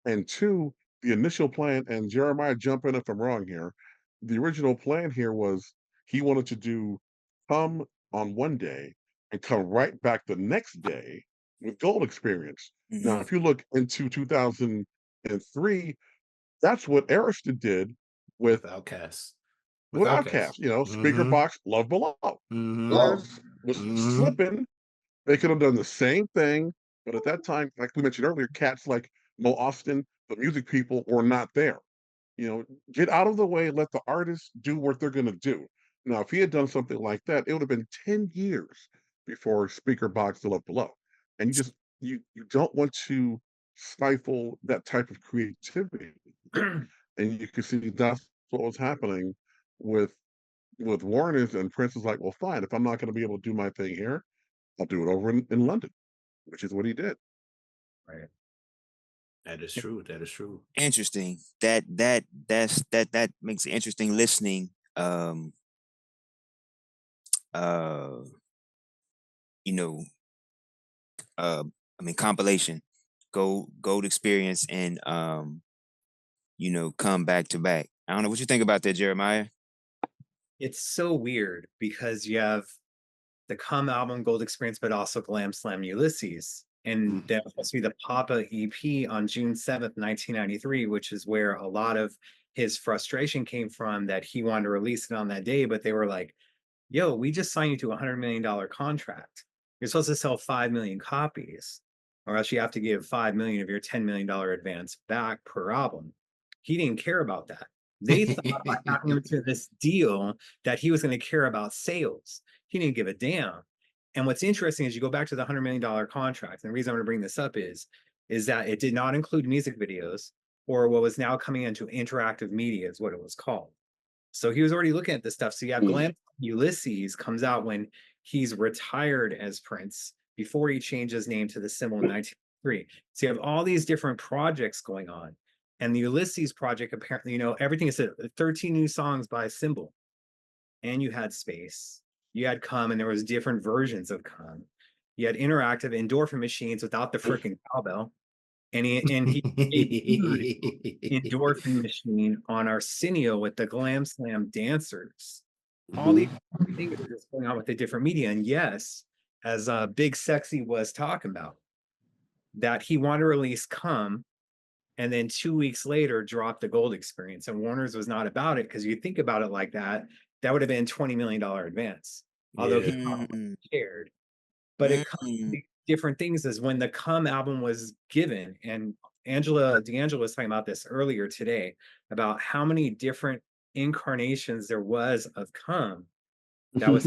And two, the initial plan, and Jeremiah, jump in if I'm wrong here. The original plan here was he wanted to come on one day and come right back the next day with Gold Experience. Now, if you look into 2003, that's what Arista did with With Outkast. Outkast. Speaker Mm-hmm. box, Love Below. Mm-hmm. Lars was Mm-hmm. slipping. They could have done the same thing, but at that time, like we mentioned earlier, cats like Mo Austin, the music people, were not there. Get out of the way, let the artists do what they're going to do. Now, if he had done something like that, it would have been 10 years before Speaker Box to Love Below. And you don't want to stifle that type of creativity. And you can see that's what was happening with Warner's, and Prince is like, well, fine, if I'm not going to be able to do my thing here, I'll do it over in London, which is what he did. Right. That is true. That is true. Interesting. That makes it interesting listening. Compilation, gold experience, and come back to back. I don't know what you think about that, Jeremiah. It's so weird because you have the Come album, Gold Experience, but also Glam Slam Ulysses. And that was supposed to be the Papa EP on June 7th, 1993, which is where a lot of his frustration came from, that he wanted to release it on that day, but they were like, yo, we just signed you to a $100 million contract. You're supposed to sell 5 million copies, or else you have to give 5 million of your $10 million advance back per album. He didn't care about that. They thought by having him to this deal that he was going to care about sales. He didn't give a damn. And what's interesting is you go back to the $100 million contract. And the reason I'm going to bring this up is that it did not include music videos, or what was now coming into interactive media is what it was called. So he was already looking at this stuff. So you have Glam Ulysses comes out when he's retired as Prince, before he changed his name to the symbol in 1903. So you have all these different projects going on. And the Ulysses project, apparently, everything is 13 new songs by Symbol. And you had Space. You had Come, and there was different versions of Come. You had interactive endorphin machines without the freaking cowbell. And he endorphin machine on Arsenio with the Glam Slam dancers. All these things are just going on with the different media. And yes, as Big Sexy was talking about, that he wanted to release Come, and then 2 weeks later drop the Gold Experience. And Warner's was not about it, because you think about it like that, that would have been $20 million advance. Although he cared. But it comes to different things, as when the Come album was given, and D'Angelo was talking about this earlier today, about how many different incarnations there was of Come. That was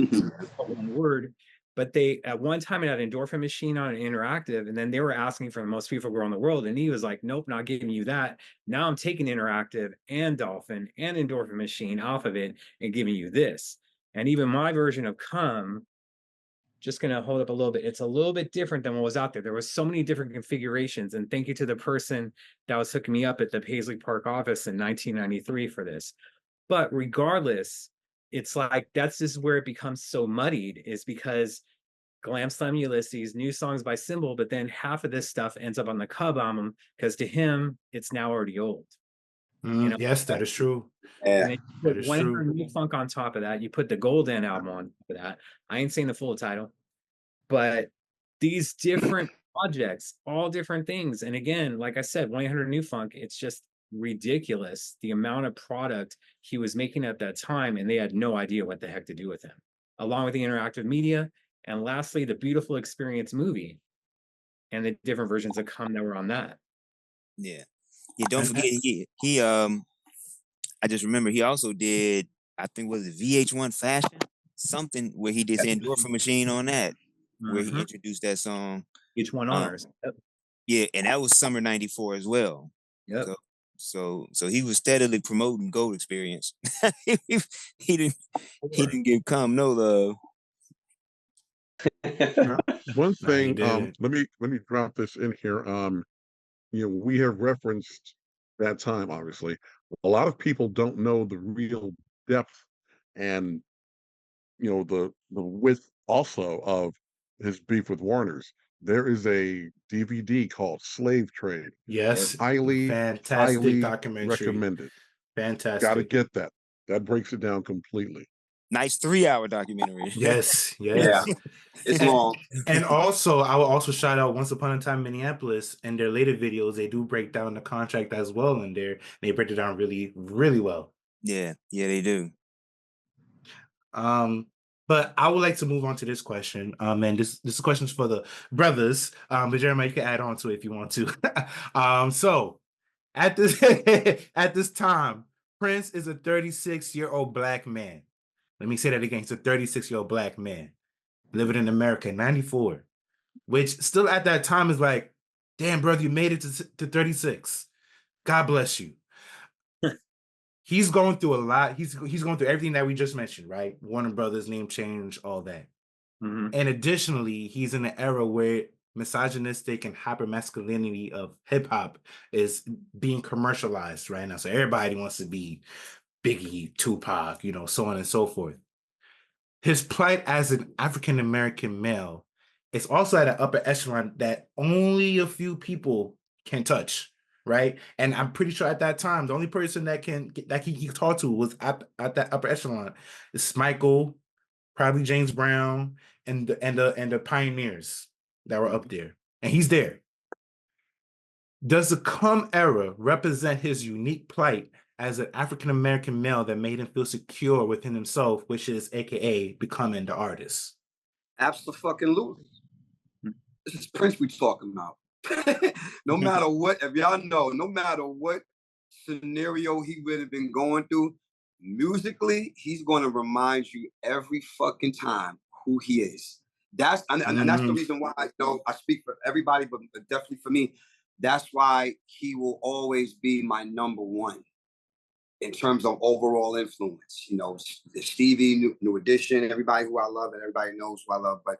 one word, but they at one time it had endorphin machine on an interactive, and then they were asking for the most beautiful girl in the world, and he was like, nope, not giving you that. Now I'm taking interactive and dolphin and endorphin machine off of it and giving you this. And even my version of Come, just going to hold up a little bit, it's a little bit different than what was out there. There was so many different configurations, and thank you to the person that was hooking me up at the Paisley Park office in 1993 for this. But regardless, it's like, that's just where it becomes so muddied, is because Glam Slam Ulysses, new songs by Symbol, but then half of this stuff ends up on the Cub album, because to him, it's now already old. Yes, that is true. And then you That put is 100 true. New Funk on top of that. You put the Golden album on top of that. I ain't saying the full title, but these different projects, all different things. And again, like I said, 100 New Funk, it's just ridiculous the amount of product he was making at that time, and they had no idea what the heck to do with him, along with the interactive media. And lastly, the Beautiful Experience movie and the different versions of Come that were on that. Yeah. Don't forget, he I just remember he also did, I think, was it VH1 Fashion? Something where he did the endorphin machine on that, where he introduced that song. VH1 Honors. Yeah, and that was summer '94 as well. Yep. So he was steadily promoting Gold Experience. he didn't give Come no love. One thing, didn't. let me drop this in here. We have referenced that time, obviously. A lot of people don't know the real depth and the width also of his beef with Warner's. There is a DVD called Slave Trade. Yes, Highly, fantastic highly documentary. recommended. Got to Fantastic. get that. That breaks it down completely. Nice 3-hour documentary. Yes, Yeah, yes. it's And, long. and also, I will also shout out Once Upon a Time Minneapolis. In their later videos, they do break down the contract as well in there. They break it down really, really well. Yeah, they do. But I would like to move on to this question. And this question is for the brothers. But Jeremiah, you can add on to it if you want to. So at this at this time, Prince is a 36-year-old black man. Let me say that again. He's a 36-year-old black man living in America in 94, which still at that time is like, damn, brother, you made it to 36. God bless you. He's going through a lot. He's going through everything that we just mentioned, right? Warner Brothers, name change, all that. Mm-hmm. And additionally, he's in an era where misogynistic and hypermasculinity of hip hop is being commercialized right now. So everybody wants to be Biggie, Tupac, so on and so forth. His plight as an African American male is also at an upper echelon that only a few people can touch, right? And I'm pretty sure at that time, the only person that he talked to was at that upper echelon is Michael, probably James Brown, and the pioneers that were up there. And he's there. Does the Come era represent his unique plight as an African American male that made him feel secure within himself, which is AKA becoming the artist? Absolutely. This is Prince we talking about. No matter what, if y'all know, no matter what scenario he would have been going through, musically, he's going to remind you every fucking time who he is. That's and that's the reason why I speak for everybody, but definitely for me. That's why he will always be my number one in terms of overall influence. Stevie, New Edition, everybody who I love and everybody knows who I love, but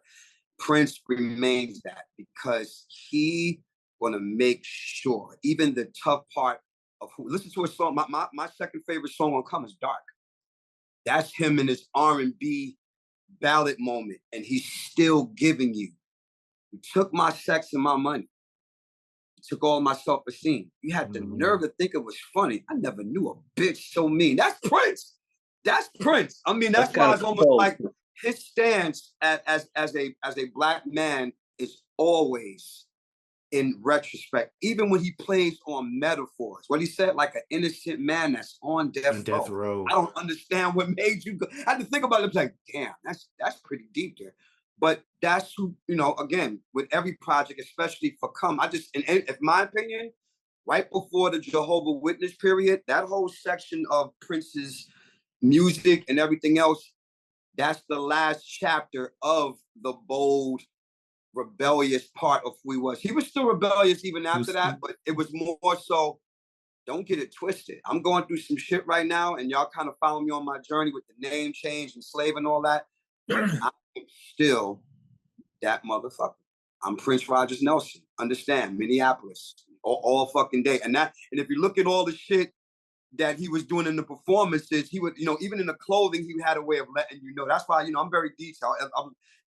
Prince remains that because he gonna make sure, even the tough part of listen to a song. My second favorite song on Come is Dark. That's him in his R&B ballad moment, and he's still giving you. You took my sex and my money. You took all my self-esteem. You had the nerve to think it was funny. I never knew a bitch so mean. That's Prince. That's Prince. I mean, that's why it's almost like his stance as a black man is always in retrospect, even when he plays on metaphors. What he said, like an innocent man that's on death row. I don't understand what made you go. I had to think about it. I was like, damn, that's pretty deep there. But that's who, again, with every project, especially for Come, in my opinion, right before the Jehovah Witness period, that whole section of Prince's music and everything else, that's the last chapter of the bold, rebellious part of who he was. He was still rebellious even after that, but it was more so, don't get it twisted. I'm going through some shit right now, and y'all kind of follow me on my journey with the name change and slave and all that. I'm still that motherfucker. I'm Prince Rogers Nelson. Understand, Minneapolis, all fucking day. And if you look at all the shit that he was doing in the performances, he would, even in the clothing, he had a way of letting you know. That's why, I'm very detailed.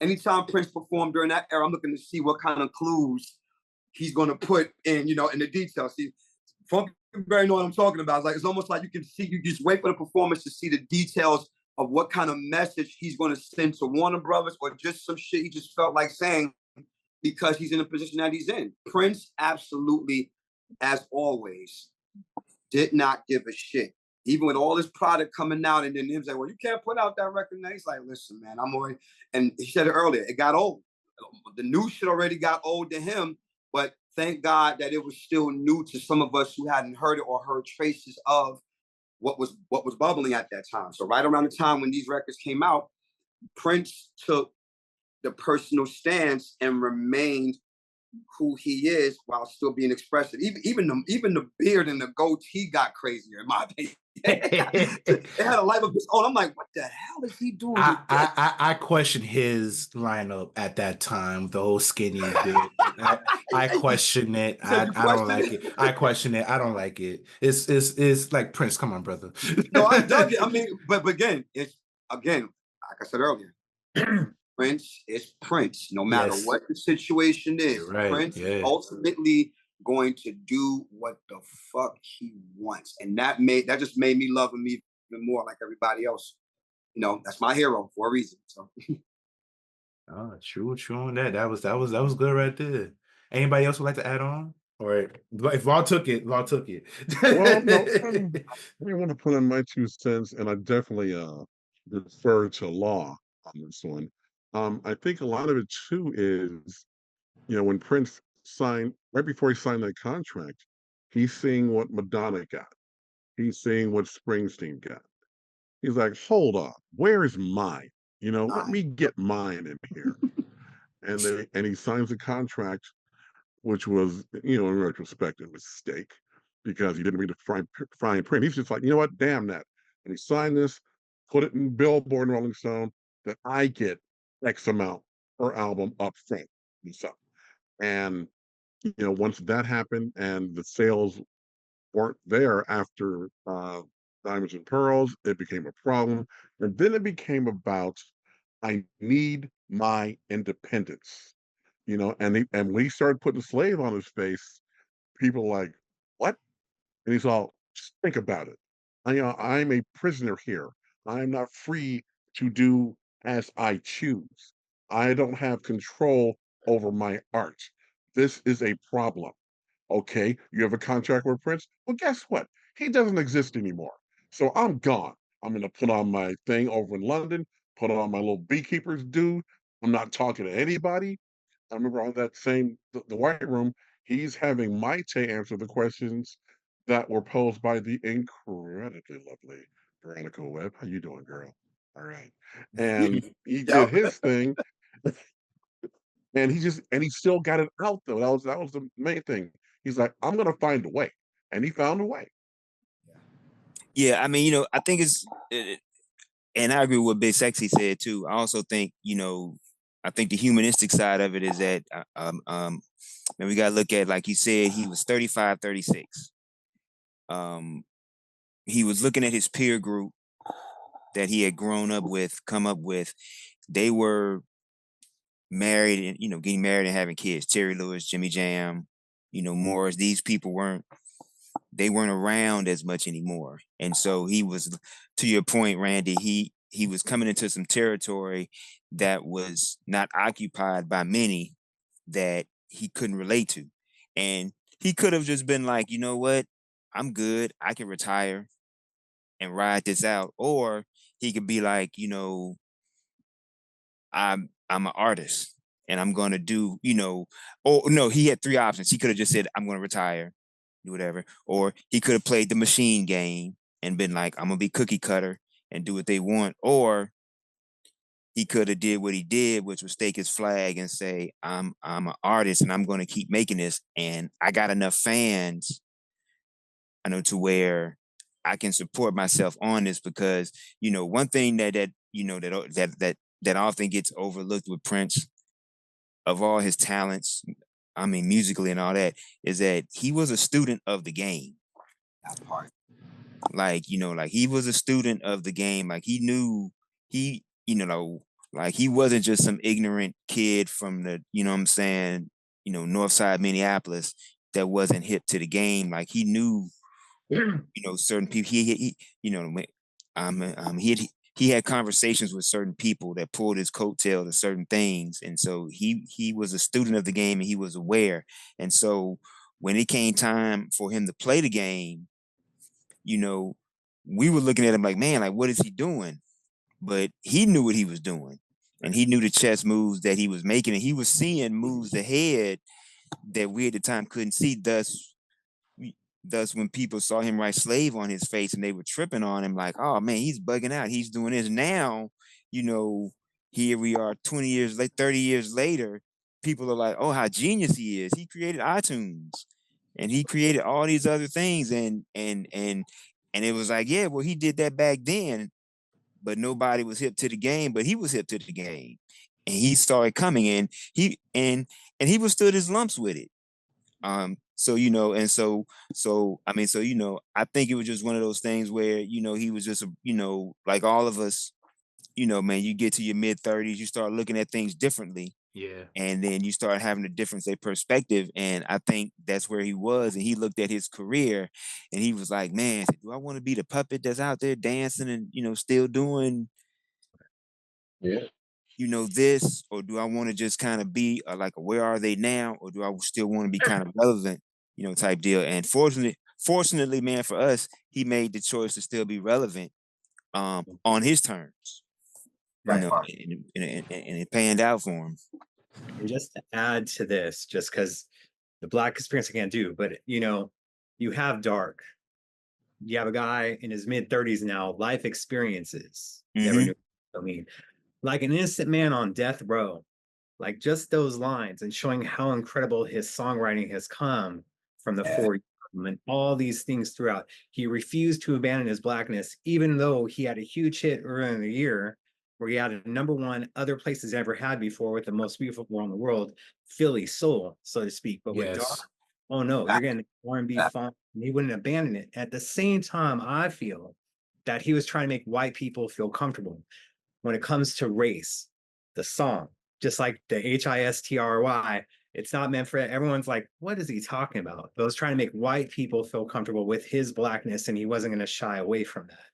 Anytime Prince performed during that era, I'm looking to see what kind of clues he's going to put in, in the details. See, Funky Barry know what I'm talking about. It's almost like you can see, you just wait for the performance to see the details of what kind of message he's going to send to Warner Brothers, or just some shit he just felt like saying because he's in the position that he's in. Prince absolutely, as always, did not give a shit. Even with all this product coming out, and then him saying, well, you can't put out that record now. He's like, listen, man, I'm already, and he said it earlier, it got old. The new shit already got old to him, but thank God that it was still new to some of us who hadn't heard it or heard traces of what was bubbling at that time. So right around the time when these records came out, Prince took the personal stance and remained who he is while still being expressive. Even the beard and the goatee got crazier, in my opinion. It had a life of its own. I'm like, what the hell is he doing with this? I question his lineup at that time, the whole skinny bit. I question it. I don't like it. I question it. I don't like it. It's like Prince. Come on, brother. No, I dug it. I mean, but again, it's like I said earlier, Prince is Prince. No matter Yes. what the situation is, You're right. Prince Yeah. is ultimately going to do what the fuck he wants, and that just made me love him even more, like everybody else. You know, that's my hero for a reason. So. Oh, true on that. That was good right there. Anybody else would like to add on? Or if Law took it, Law took it. Well, no, I want to put in my 2 cents, and I definitely defer to Law on this one. I think a lot of it too is, when Prince signed, right before he signed that contract, he's seeing what Madonna got. He's seeing what Springsteen got. He's like, hold on, where is mine? Let me get mine in here. And he signs a contract, which was, in retrospect, a mistake because he didn't read the fine print. He's just like, you know what, damn that. And he signed this, put it in Billboard and Rolling Stone, that I get X amount per album up front. And once that happened and the sales weren't there after Diamonds and Pearls, it became a problem. And then it became about, I need my independence. And when he started putting Slave on his face, people were like, what? And he's all, just think about it. I'm a prisoner here. I'm not free to do as I choose. I don't have control over my art. This is a problem. Okay, you have a contract with Prince? Well, guess what? He doesn't exist anymore. So I'm gone. I'm going to put on my thing over in London, put on my little beekeeper's dude. I'm not talking to anybody. I remember on that the White Room, he's having Maite answer the questions that were posed by the incredibly lovely Veronica Webb. How you doing, girl? All right. And he did his thing, and he still got it out though. That was the main thing. He's like, I'm gonna find a way, and he found a way. Yeah, I mean, I think and I agree with what Big Sexy said too. I also think, I think the humanistic side of it is that, and we got to look at, like you said, he was 35, 36. He was looking at his peer group that he had grown up with, come up with. They were married and, getting married and having kids. Terry Lewis, Jimmy Jam, Morris. These people weren't around as much anymore. And so he was, to your point, Randy, he was coming into some territory that was not occupied by many that he couldn't relate to. And he could have just been like, you know what? I'm good. I can retire and ride this out. Or he could be like, I'm an artist and I'm gonna do, or no, he had 3 options. He could have just said, I'm gonna retire, do whatever. Or he could have played the machine game and been like, I'm gonna be cookie cutter and do what they want. Or he could have did what he did, which was stake his flag and say, I'm an artist and I'm gonna keep making this. And I got enough fans, I know, to where I can support myself on this. Because, one thing that often gets overlooked with Prince, of all his talents, I mean, musically and all that, is that he was a student of the game. That part. Like, like he was a student of the game. Like he knew like he wasn't just some ignorant kid from the, North Side Minneapolis that wasn't hip to the game. Like he knew, certain people. He had conversations with certain people that pulled his coattail to certain things. And so he was a student of the game and he was aware. And so when it came time for him to play the game, we were looking at him like, man, like, what is he doing? But he knew what he was doing. And he knew the chess moves that he was making. And he was seeing moves ahead that we at the time couldn't see. Thus, when people saw him write Slave on his face and they were tripping on him like, oh man, he's bugging out. He's doing this now. Here we are 20 years, 30 years later, people are like, oh, how genius he is. He created iTunes and he created all these other things. And it was like, yeah, well, he did that back then, but nobody was hip to the game, but he was hip to the game. And he started coming in. He withstood his lumps with it. So I think it was just one of those things where, he was just like all of us, man, you get to your mid-30s, you start looking at things differently. Yeah. And then you start having a different perspective. And I think that's where he was. And he looked at his career and he was like, man, do I want to be the puppet that's out there dancing and, still doing, this, or do I want to just kind of be like, where are they now? Or do I still want to be kind of relevant, type deal? And fortunately, man, for us, he made the choice to still be relevant on his terms, Right. and it panned out for him. And just to add to this, just because the Black experience I can't do, but you have Dark. You have a guy in his mid-30s now, life experiences. Never knew. I mean, like an innocent man on death row. Like just those lines and showing how incredible his songwriting has come from the 40s and all these things throughout. He refused to abandon his Blackness, even though he had a huge hit earlier in the year where he had a #1 other places ever had before with the most beautiful girl in the world, Philly soul, so to speak. But with Dark, oh no, you're getting R&B funk, and he wouldn't abandon it. At the same time, I feel that he was trying to make white people feel comfortable when it comes to race, the song, just like the HISTRY, it's not meant for everyone's like, what is he talking about? But I was trying to make white people feel comfortable with his Blackness, and he wasn't going to shy away from that.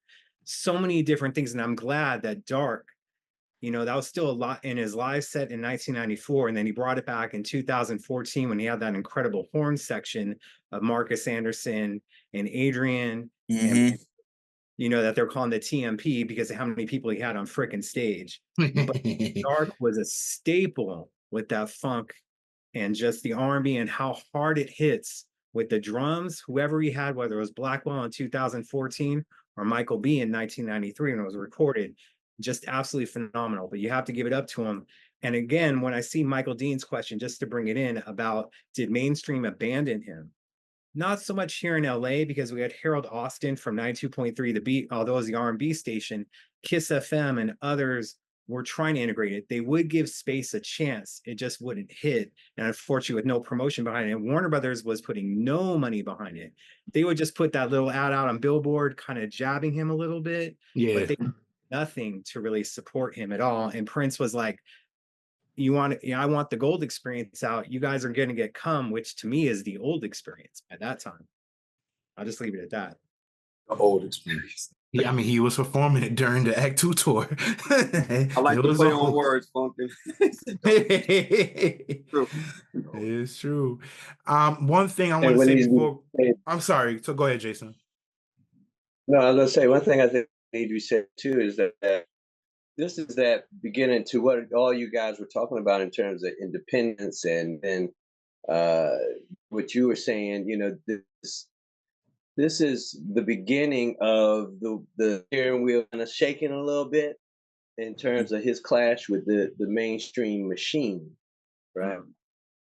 So many different things. And I'm glad that Dark, that was still a lot in his live set in 1994. And then he brought it back in 2014 when he had that incredible horn section of Marcus Anderson and Adrian and that they're calling the TMP because of how many people he had on frickin' stage. But Dark was a staple with that funk and just the R&B and how hard it hits with the drums, whoever he had, whether it was Blackwell in 2014 or Michael B in 1993 when it was recorded, just absolutely phenomenal. But you have to give it up to him. And again, when I see Michael Dean's question, just to bring it in about did mainstream abandon him? Not so much here in LA because we had Harold Austin from 92.3 The Beat, although it was the R&B station, Kiss FM and others were trying to integrate it. They would give space a chance. It just wouldn't hit. And unfortunately, with no promotion behind it, and Warner Brothers was putting no money behind it. They would just put that little ad out on Billboard, kind of jabbing him a little bit. Yeah. But they did nothing to really support him at all. And Prince was like, I want the gold experience out. You guys are going to get Come, which to me is the old experience at that time. I'll just leave it at that. The old experience. Yeah, I mean, he was performing it during the Act 2 tour. I like to play on words, Funky. True. It's true. One thing I want to say before, I'm sorry. So go ahead, Jason. No, I was going to say one thing I think need to be said too is that this is that beginning to what all you guys were talking about in terms of independence and what you were saying. This is the beginning of the steering wheel kind of shaking a little bit in terms of his clash with the mainstream machine, right?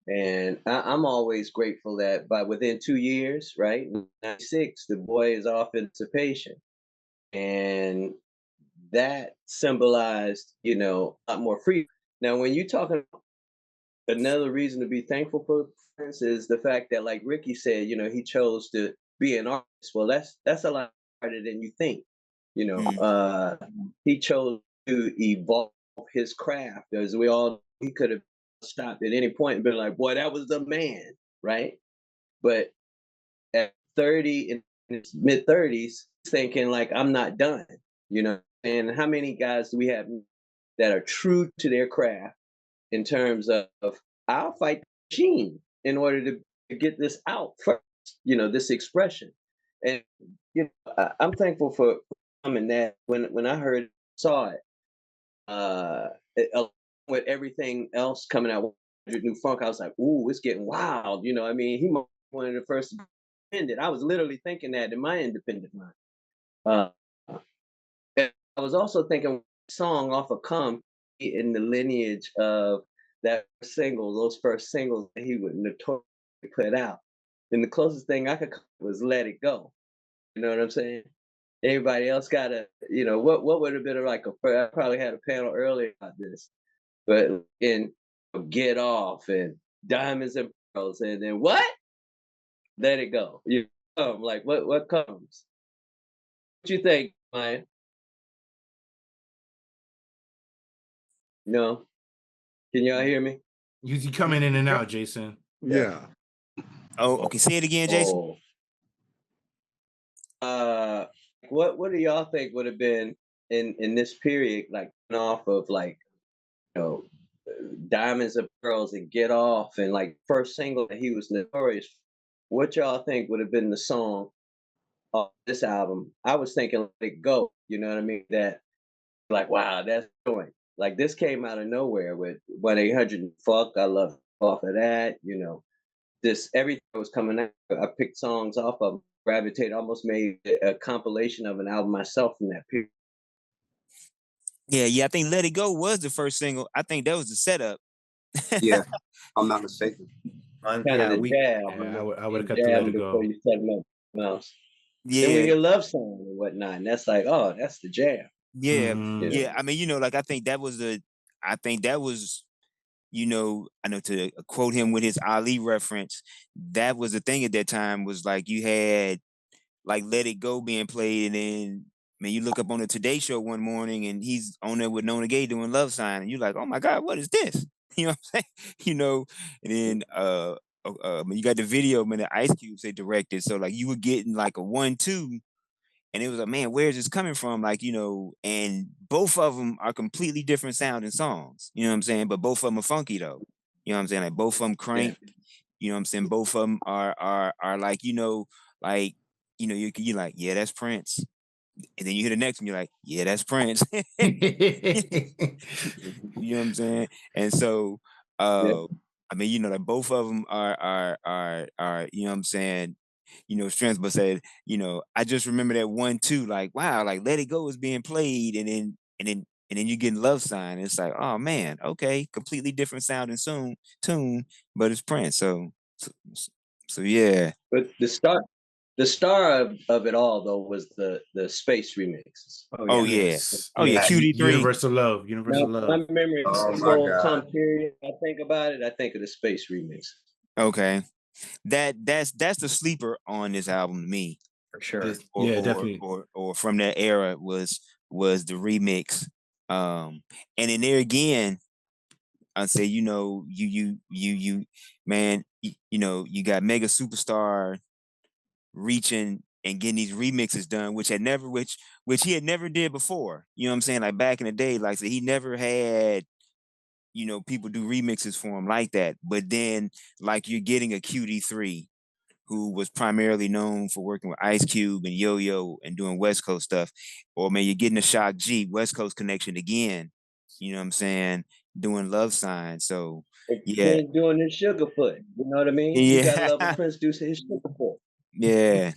And I'm always grateful that by within 2 years, right, 96, the boy is off emancipation, and that symbolized, a lot more freedom. Now, when you're talking about another reason to be thankful for Prince is the fact that, like Ricky said, he chose to be an artist. Well, that's a lot harder than you think. He chose to evolve his craft. As we all, he could have stopped at any point and been like, boy, that was the man, right? But at 30, in his mid-30s, thinking like, I'm not done, And how many guys do we have that are true to their craft in terms of I'll fight the machine in order to get this out first, this expression. And I'm thankful for coming that when I saw it, with everything else coming out with new funk, I was like, ooh, it's getting wild. He was one of the first to end it. I was literally thinking that in my independent mind. And I was also thinking song off of Come in the lineage of that single, those first singles that he would notoriously put out. And the closest thing I could come was Let It Go. You know what I'm saying? Everybody else got a, what would have been like I probably had a panel earlier about this, but in Get Off and Diamonds and Pearls, and then what? Let It Go. Like what comes? What you think, Ryan? No? Can y'all hear me? You coming in and out, Jason. Yeah. Oh, okay. Say it again, Jason. What do y'all think would have been in this period, like off of like, Diamonds and Pearls and Get Off and like first single that he was notorious? What y'all think would have been the song of this album? I was thinking Let It Go, you know what I mean? That like, wow, that's going. Like this came out of nowhere with 1-800 Fuck. I love off of that, this everything was coming out. I picked songs off of Gravitate, almost made a compilation of an album myself from that period. Yeah. I think Let It Go was the first single. I think that was the setup. Yeah, I'm not mistaken. Kind of the jab. Yeah, I would have cut the Let It Go Before you set them up mouse. Yeah. Then when your love song and whatnot, and that's like, oh, that's the jam. Yeah. Mhm. Yeah. I mean, like I think that was I know to quote him with his Ali reference, that was the thing at that time was like you had like Let It Go being played, and then man, you look up on the Today Show one morning and he's on there with Nona Gay doing Love Sign, and you're like, oh my God, what is this? You know what I'm saying? And then you got the video, man, the Ice Cube say directed, so like you were getting like a 1-2. And it was like, man, where's this coming from? Like, and both of them are completely different sounding songs. You know what I'm saying? But both of them are funky though. You know what I'm saying? Like both of them crank. Yeah. You know what I'm saying? Both of them are like, you're like, yeah, that's Prince. And then you hear the next one, you're like, yeah, that's Prince. You know what I'm saying? And so, I mean, like both of them are, you know what I'm saying? Strengths, but said, I just remember that 1-2, like, wow, like Let It Go is being played, and then you getting Love Sign. It's like, oh man, okay, completely different sound and tune, but it's Prince. So yeah. But the star of it all though was the space remixes. Oh yeah. Yes. Oh yeah. QD3. Universal Love. Universal Now, Love. my memory is Oh this my whole God. time period. I think about it. I think of the space remix. Okay. That's the sleeper on this album to me. For sure. Definitely. Or from that era was the remix. And in there again, I say, you man, you got Mega Superstar reaching and getting these remixes done, which he had never did before. You know what I'm saying? Like back in the day, like so he never had, people do remixes for him like that. But then like you're getting a QD3 who was primarily known for working with Ice Cube and Yo-Yo and doing West Coast stuff. Or man, you're getting a Shock G, West Coast connection again. You know what I'm saying? Doing Love Sign. So yeah. Prince doing his Sugarfoot. You know what I mean? Yeah. You gotta love when Prince do his Sugarfoot. Yeah.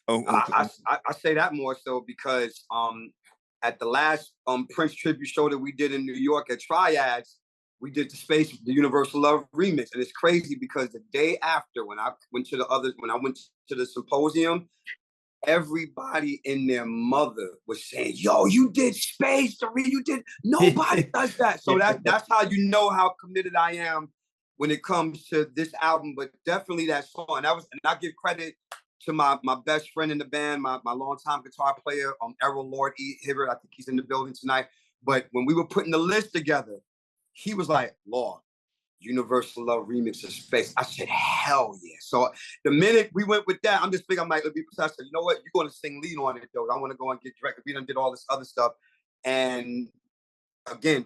I say that more so because at the last Prince tribute show that we did in New York at Triads, we did the Universal Love remix, and it's crazy because the day after when I went to the Symposium, everybody and their mother was saying, "Yo, you did Space, you did." Nobody does that. So that's how you know how committed I am when it comes to this album. But definitely that song. And I give credit to my best friend in the band, my longtime guitar player, Errol Lord E. Hibbert. I think he's in the building tonight. But when we were putting the list together, he was like, "Lord, Universal Love remix of Space." I said, hell yeah. So the minute we went with that, I'm like, let me precise. You know what? You're going to sing lead on it, though. I want to go and get direct. We done did all this other stuff. And again,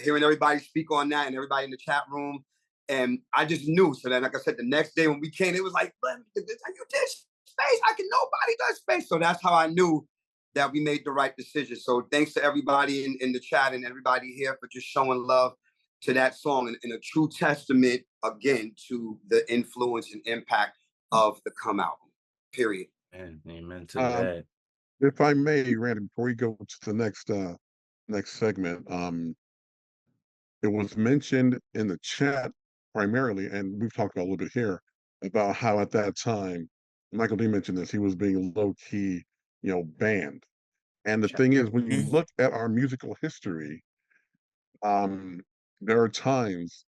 hearing everybody speak on that and everybody in the chat room. And I just knew. So then, like I said, the next day when we came, it was like, you did Space. Nobody does Space. So that's how I knew that we made the right decision. So thanks to everybody in the chat and everybody here for just showing love to that song and a true testament, again, to the influence and impact of the Come album, period. And amen to that. If I may, Randy, before we go to the next segment, it was mentioned in the chat primarily, and we've talked about a little bit here about how at that time, Michael D mentioned this, he was being low key, banned. And the thing is, when you look at our musical history, there are times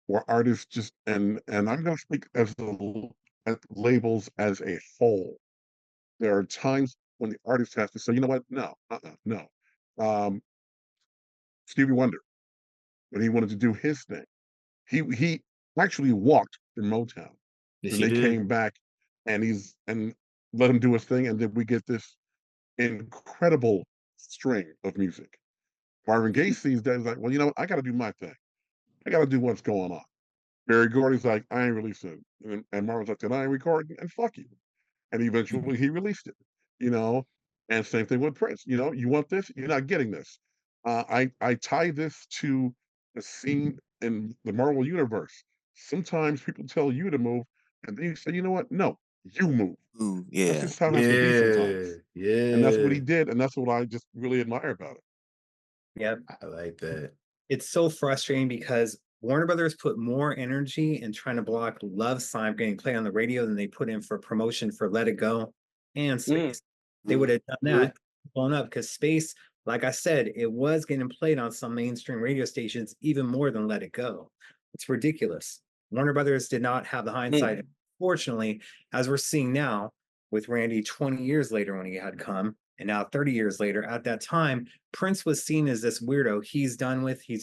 where artists just and I'm going to speak at labels as a whole. There are times when the artist has to say, you know what, no, no. Um, Stevie Wonder, when he wanted to do his thing, he actually walked from Motown. Yes, Then he they did. came back and let him do his thing, and then we get this incredible string of music. Marvin Gaye sees that, he's like, well, you know what, I got to do my thing. I got to do what's going on. Barry Gordy's like, I ain't releasing it. And Marvin's like, then I ain't recording, and fuck you. And eventually he released it, you know. And same thing with Prince. You want this, you're not getting this. I tie this to the scene in the Marvel universe. Sometimes people tell you to move, and then you say, you know what? No, you move. Ooh, That's yeah. just how it has to be Yeah, sometimes. And that's what he yeah. did, and that's what I just really admire about it. Yep. I like that. It's so frustrating because Warner Brothers put more energy in trying to block Love Sign getting played on the radio than they put in for promotion for Let It Go and Space. They would have done that blown up because Space, like I said, it was getting played on some mainstream radio stations even more than Let It Go. It's ridiculous. Warner Brothers did not have the hindsight. Fortunately, as we're seeing now with Randy 20 years later when he had come, and now 30 years later, at that time, Prince was seen as this weirdo. He's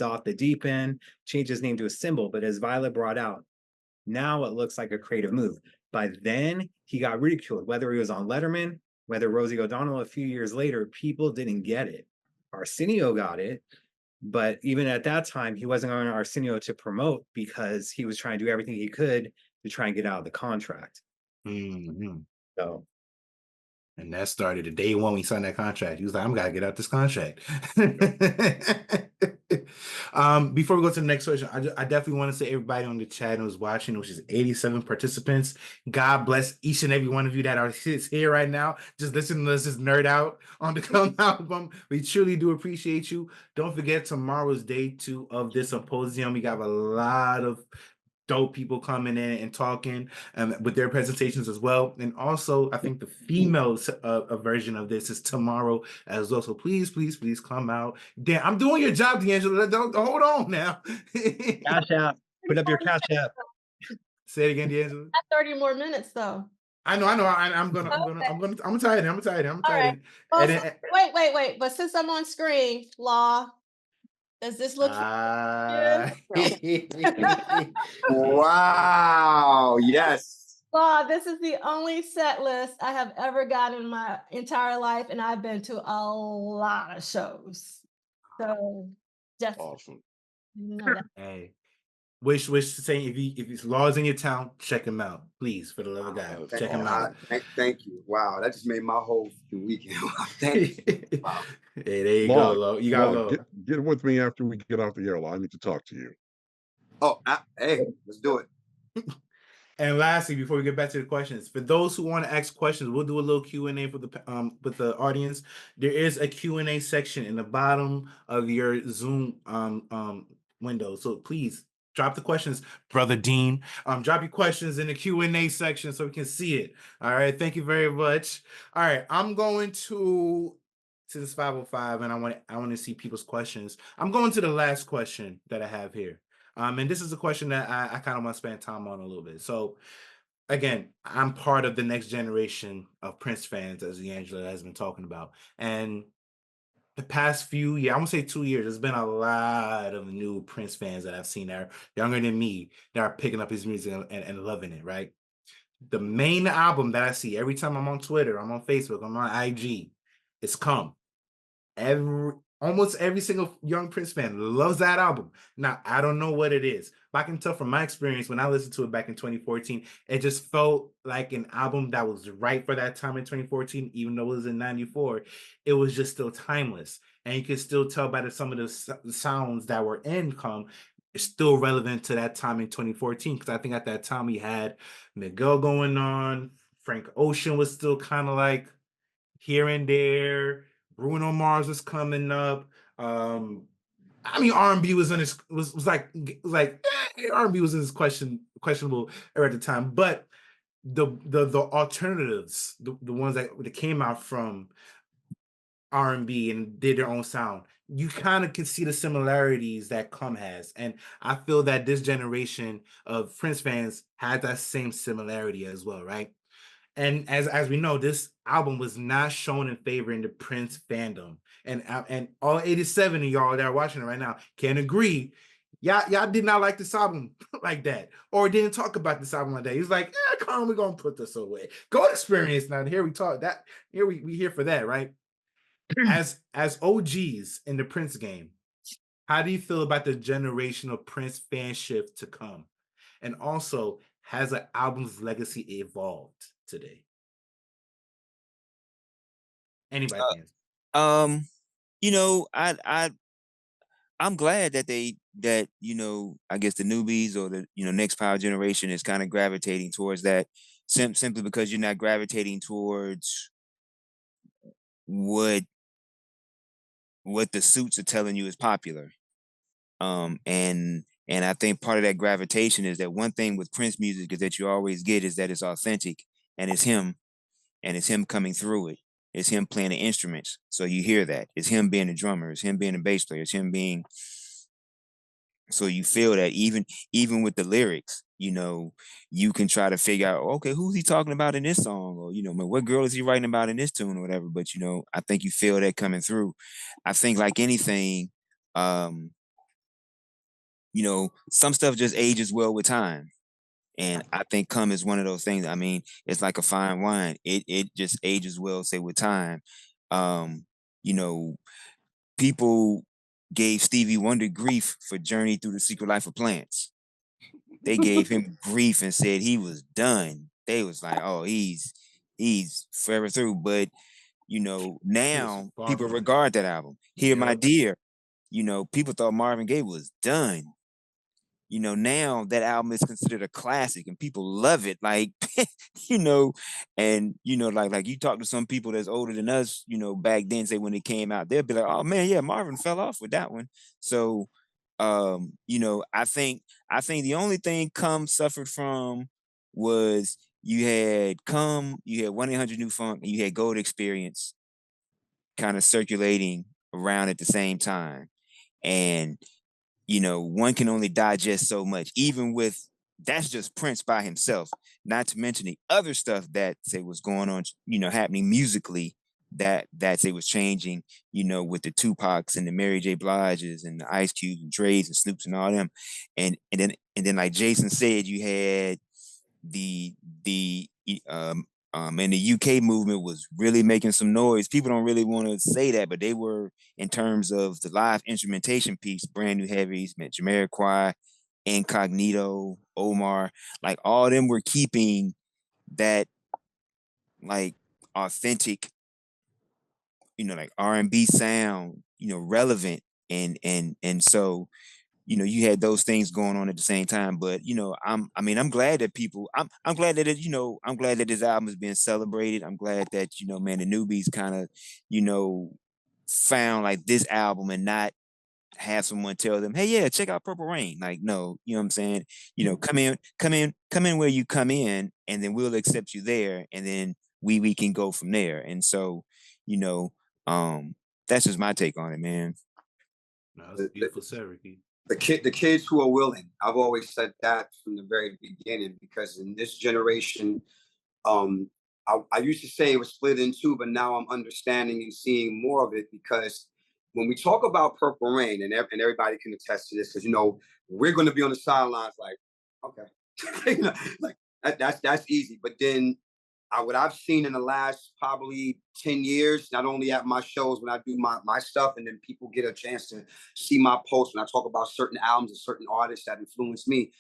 off the deep end, changed his name to a symbol. But as Violet brought out, now it looks like a creative move. By then, he got ridiculed, whether he was on Letterman, whether Rosie O'Donnell a few years later, people didn't get it. Arsenio got it, but even at that time, he wasn't on Arsenio to promote because he was trying to do everything he could to try and get out of the contract. Mhm. So And that started the day one we signed that contract. He was like, I'm gotta get out this contract. Before we go to the next question, I definitely want to say everybody on the chat who's watching, which is 87 participants. God bless each and every one of you that are here right now. Just listening to us just nerd out on the Come album. We truly do appreciate you. Don't forget tomorrow's day 2 of this symposium. We got a lot of dope people coming in and talking with their presentations as well. And also, I think the female version of this is tomorrow as well. So please, please, please come out. Dan, I'm doing your job, D'Angelo. Don't hold on now. Cash App, put up your Cash App. Say it again, D'Angelo. 30 more minutes though. I know. I'm gonna tie it. I'm tie it. All right. Well, wait. But since I'm on screen, Law, does this look Wow. Yes. Law, this is the only set list I have ever gotten in my entire life, and I've been to a lot of shows. So just Awesome. Hey. Wish saying if it's Laws in your town, check him out. Please, for the love of God. Check him out. Thank you. Wow, that just made my whole weekend. Thank you. Wow. Hey, there you go, Lo. You got Lo. Get with me after we get off the air, Lo. I need to talk to you. Oh, hey, let's do it. And lastly, before we get back to the questions, for those who want to ask questions, we'll do a little Q&A for the with the audience. There is a Q&A section in the bottom of your Zoom window. So please drop the questions, Brother Dean. Drop your questions in the Q&A section so we can see it. All right. Thank you very much. All right. I'm going to since 5:05 and I want to see people's questions. I'm going to the last question that I have here. And this is a question that I kind of want to spend time on a little bit. So again, I'm part of the next generation of Prince fans, as D'Angelo has been talking about. And the past few years, I won't say 2 years, there's been a lot of new Prince fans that I've seen that are younger than me that are picking up his music and loving it, right? The main album that I see every time I'm on Twitter, I'm on Facebook, I'm on IG, it's Come. Almost every single young Prince fan loves that album. Now, I don't know what it is, but I can tell from my experience when I listened to it back in 2014, it just felt like an album that was right for that time in 2014, even though it was in 94. It was just still timeless. And you can still tell by some of the sounds that were in Come, it's still relevant to that time in 2014. Because I think at that time we had Miguel going on, Frank Ocean was still kind of like here and there. Bruno Mars was coming up. I mean, R&B was in his was like R&B was in his questionable era at the time, but the alternatives, the ones that came out from R&B and did their own sound, you kind of can see the similarities that Come has, and I feel that this generation of Prince fans had that same similarity as well, right? And as we know, this album was not shown in favor in the Prince fandom, and all 87 of y'all that are watching it right now can agree. Y'all did not like this album like that, or didn't talk about this album like that. He's like, come on, we're gonna put this away. Go experience now. Here we talk that. Here we here for that, right? As OGs in the Prince game, how do you feel about the generational Prince fan shift to come? And also, has the album's legacy evolved today? Anybody can answer. You know, I'm glad that I guess the newbies or the next power generation is kind of gravitating towards that, simply because you're not gravitating towards what the suits are telling you is popular. And I think part of that gravitation is that one thing with Prince music is that you always get is that it's authentic and it's him coming through it. It's him playing the instruments. So you hear that. It's him being a drummer, it's him being a bass player, it's him being, so you feel that even with the lyrics, you can try to figure out, okay, who's he talking about in this song? Or, what girl is he writing about in this tune or whatever. But I think you feel that coming through. I think like anything, some stuff just ages well with time. And I think Come is one of those things. I mean, it's like a fine wine. It just ages well, say, with time. You know, people gave Stevie Wonder grief for Journey Through the Secret Life of Plants. They gave him grief and said he was done. They was like, oh, he's forever through. But now people regard that album. Here, My Dear, people thought Marvin Gaye was done. Now that album is considered a classic and people love it. Like, and like you talk to some people that's older than us, back then, say when it came out, they'll be like, oh man, yeah, Marvin fell off with that one. So, I think the only thing Come suffered from was you had 1-800 New Funk, and you had Gold Experience kind of circulating around at the same time. And one can only digest so much, even with that's just Prince by himself, not to mention the other stuff that say was going on, happening musically, that say was changing, with the Tupacs and the Mary J. Bliges and the Ice Cubes and Dre's and Snoops and all them. And then like Jason said, you had the and the UK movement was really making some noise. People don't really want to say that, but they were, in terms of the live instrumentation piece, Brand New Heavies, Jamiroquai, Incognito, Omar, like all of them were keeping that like authentic, like R&B sound, relevant. And so, you had those things going on at the same time. But I'm glad that I'm glad that I'm glad that this album is being celebrated. I'm glad that man, the newbies kind of found like this album and not have someone tell them, hey, yeah, check out Purple Rain. Like, no, you know what I'm saying? Come in where you come in, and then we'll accept you there, and then we can go from there. And so, that's just my take on it, man. No, that's beautiful, sir, Ricky. The kids who are willing. I've always said that from the very beginning, because in this generation, I used to say it was split in two, but now I'm understanding and seeing more of it, because when we talk about Purple Rain, and everybody can attest to this, because we're going to be on the sidelines like, okay, like that's easy. But then what I've seen in the last probably 10 years, not only at my shows when I do my stuff, and then people get a chance to see my posts when I talk about certain albums and certain artists that influenced me,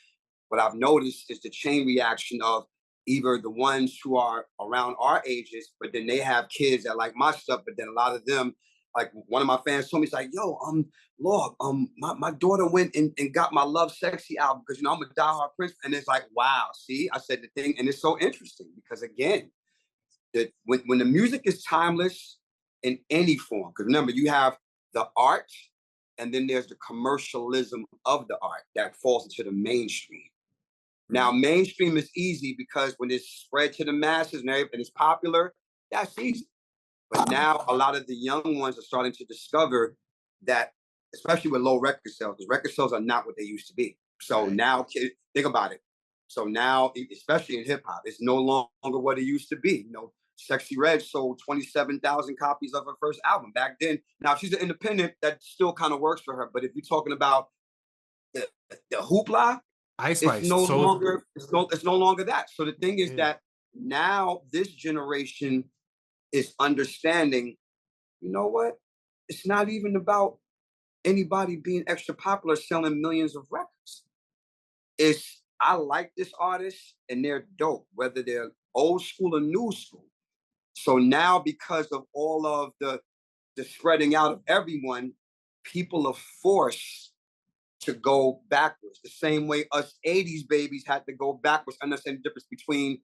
what I've noticed is the chain reaction of either the ones who are around our ages, but then they have kids that like my stuff, but then a lot of them, like one of my fans told me, he's like, yo, Lord, my daughter went and got my Love Sexy album, because I'm a diehard Prince. And it's like, wow, see, I said the thing, and it's so interesting because again, that when the music is timeless in any form, because remember, you have the art and then there's the commercialism of the art that falls into the mainstream. Now, mainstream is easy because when it's spread to the masses and it's popular, that's easy. But now a lot of the young ones are starting to discover that, especially with low record sales, because record sales are not what they used to be. So now, think about it. So now, especially in hip hop, it's no longer what it used to be. You know, Sexy Red sold 27,000 copies of her first album back then. Now, she's an independent, that still kind of works for her. But if you're talking about the hoopla, it's no longer it's no longer that. So the thing is that now this generation is understanding, you know what? It's not even about anybody being extra popular selling millions of records. It's, I like this artist and they're dope, whether they're old school or new school. So now, because of all of the spreading out of everyone, people are forced to go backwards. The same way us 80s babies had to go backwards. Understand the difference between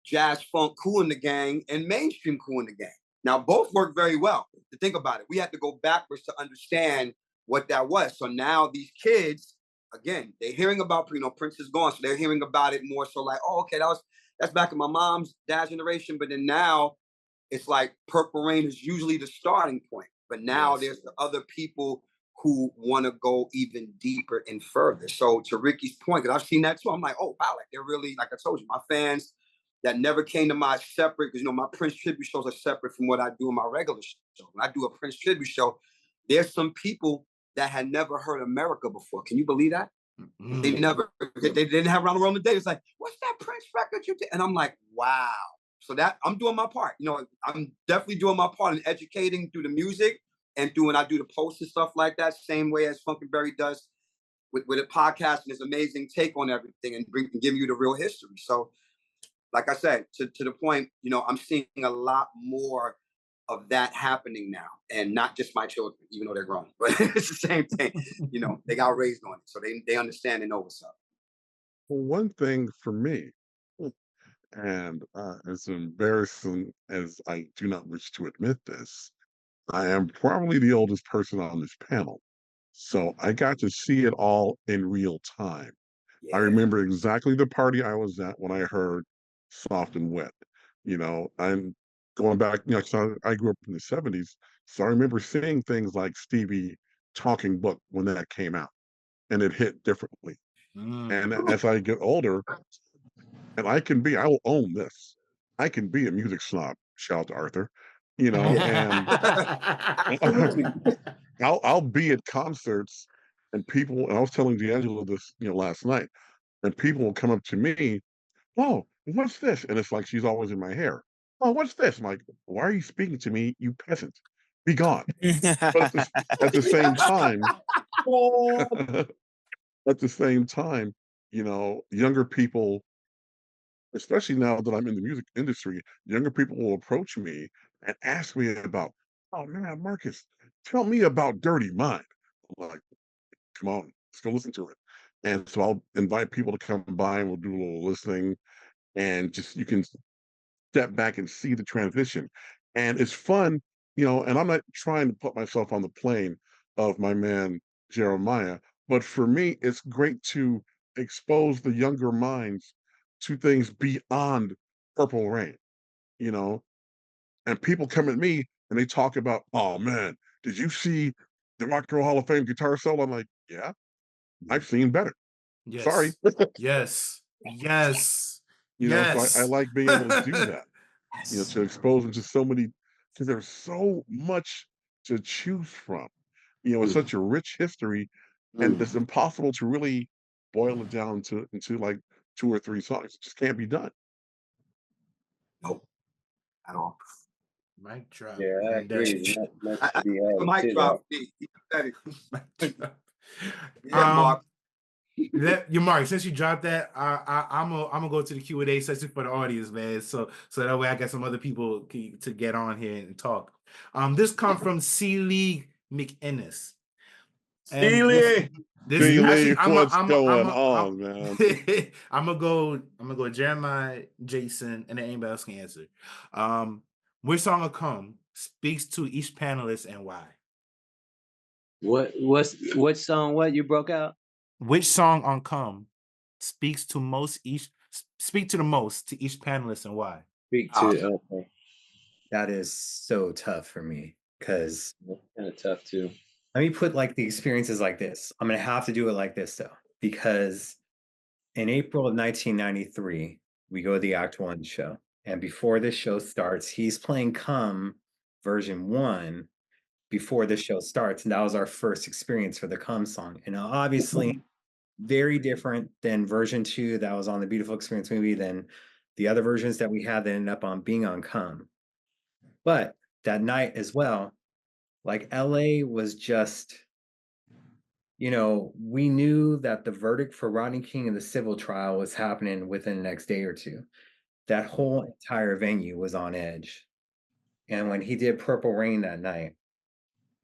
jazz funk Kool and the Gang and mainstream Kool and the Gang. Now, both work very well. To think about it, we had to go backwards to understand what that was. So now these kids, again, they're hearing about, you know, Prince is gone, so they're hearing about it more so like, oh, okay, that's back in my mom's, dad's generation. But then now it's like Purple Rain is usually the starting point. But now there's the other people who want to go even deeper and further. So to Ricky's point, because I've seen that too, I'm like, oh, wow, like they're really, like I told you, my fans that never came to my separate, because, you know, my Prince tribute shows are separate from what I do in my regular show. When I do a Prince tribute show, there's some people that had never heard America before. Can you believe that? They didn't have Round the World in a Day. It's like, what's that Prince record you did? And I'm like, wow. So that, I'm doing my part. You know, I'm definitely doing my part in educating through the music and through when I do the posts and stuff like that, same way as Funkenberry does with a podcast and his amazing take on everything and giving you the real history. So, like I said, to the point, you know, I'm seeing a lot more of that happening now, and not just my children, even though they're grown, but it's the same thing. You know, they got raised on it, so they understand and know what's up. Well, one thing for me, and as embarrassing as I do not wish to admit this, I am probably the oldest person on this panel. So I got to see it all in real time. I remember exactly the party I was at when I heard Soft and Wet. You know, I'm going back, you know, so I grew up in the 70s. So I remember seeing things like Stevie Talking Book when that came out, and it hit differently. And as I get older, and I will own this. I can be a music snob. Shout out to Arthur, you know, and I'll be at concerts and people, and I was telling D'Angelo this, you know, last night, and people will come up to me, oh, what's this? And it's like she's always in my hair. Oh, what's this? I'm like, why are you speaking to me, you peasant? Be gone. But at the same time, at the same time, you know, younger people, especially now that I'm in the music industry, younger people will approach me and ask me about, oh man, Marcus, tell me about Dirty Mind. I'm like, come on, let's go listen to it. And so I'll invite people to come by and we'll do a little listening, and just you can step back and see the transition. And it's fun, you know, and I'm not trying to put myself on the plane of my man Jeremiah, but for me, it's great to expose the younger minds to things beyond Purple Rain, you know. And people come at me and they talk about, oh man, did you see the Rock and Roll Hall of Fame guitar solo? I'm like, yeah, I've seen better. Sorry. Yes. Yes. You know, so Yes. I like being able to do that, you know, to expose them to so many, because there's so much to choose from. You know, it's such a rich history, and it's impossible to really boil it down to into like 2 or 3 songs. It just can't be done. Nope, at all. Mic drop. Yeah, I agree. Much to be had. Mic drop. Yeah, Mark. You Mark, since you dropped that, I'm gonna go to the Q&A session for the audience, man. So that way I got some other people to get on here and talk. This comes from C. Lee McInnes. Sealy, what's going on, man? I'm gonna go Jeremiah, Jason, and then anybody else can answer. Which song will come speaks to each panelist and why? What song? What you broke out? Which song on Come speak to the most to each panelist and why? Speak Ah, to. Okay, That is so tough for me because kind of tough too. let me put like the experiences like this. I'm gonna have to do it like this though, because in April of 1993, we go to the Act One show. And before this show starts, he's playing Come version 1 before the show starts. And that was our first experience for the Come song. And obviously, very different than version 2 that was on the Beautiful Experience movie than the other versions that we had that ended up on being on Come. But that night as well, like LA was just, we knew that the verdict for Rodney King in the civil trial was happening within the next day or two. That whole entire venue was on edge. And when he did Purple Rain that night,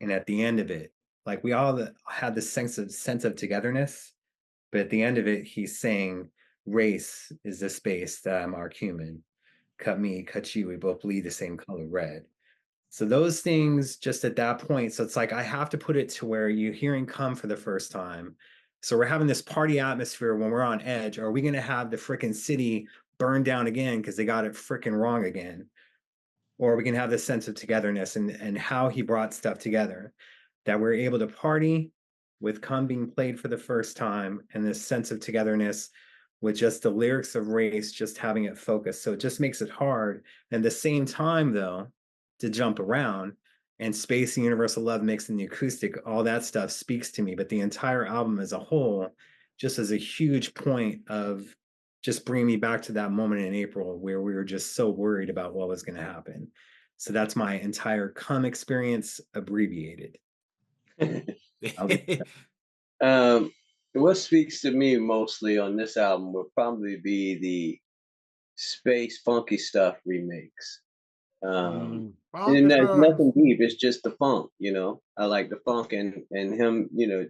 and at the end of it, like we all had this sense of togetherness, but at the end of it, he's saying, "Race is the space that I'm our human. Cut me, cut you. We both bleed the same color red." So those things just at that point, so it's like I have to put it to where you're hearing Come for the first time. So we're having this party atmosphere when we're on edge. Are we going to have the freaking city burn down again because they got it freaking wrong again? Or we can have this sense of togetherness and how he brought stuff together, that we're able to party with Come being played for the first time and this sense of togetherness with just the lyrics of Race, just having it focused. So it just makes it hard. And at the same time, though, to jump around and Space and Universal Love mixing the acoustic, all that stuff speaks to me. But the entire album as a whole, just as a huge point of just bring me back to that moment in April where we were just so worried about what was going to happen. So that's my entire Come experience abbreviated. What speaks to me mostly on this album would probably be the Space Funky Stuff remix. And there's nothing deep, it's just the funk, I like the funk and him,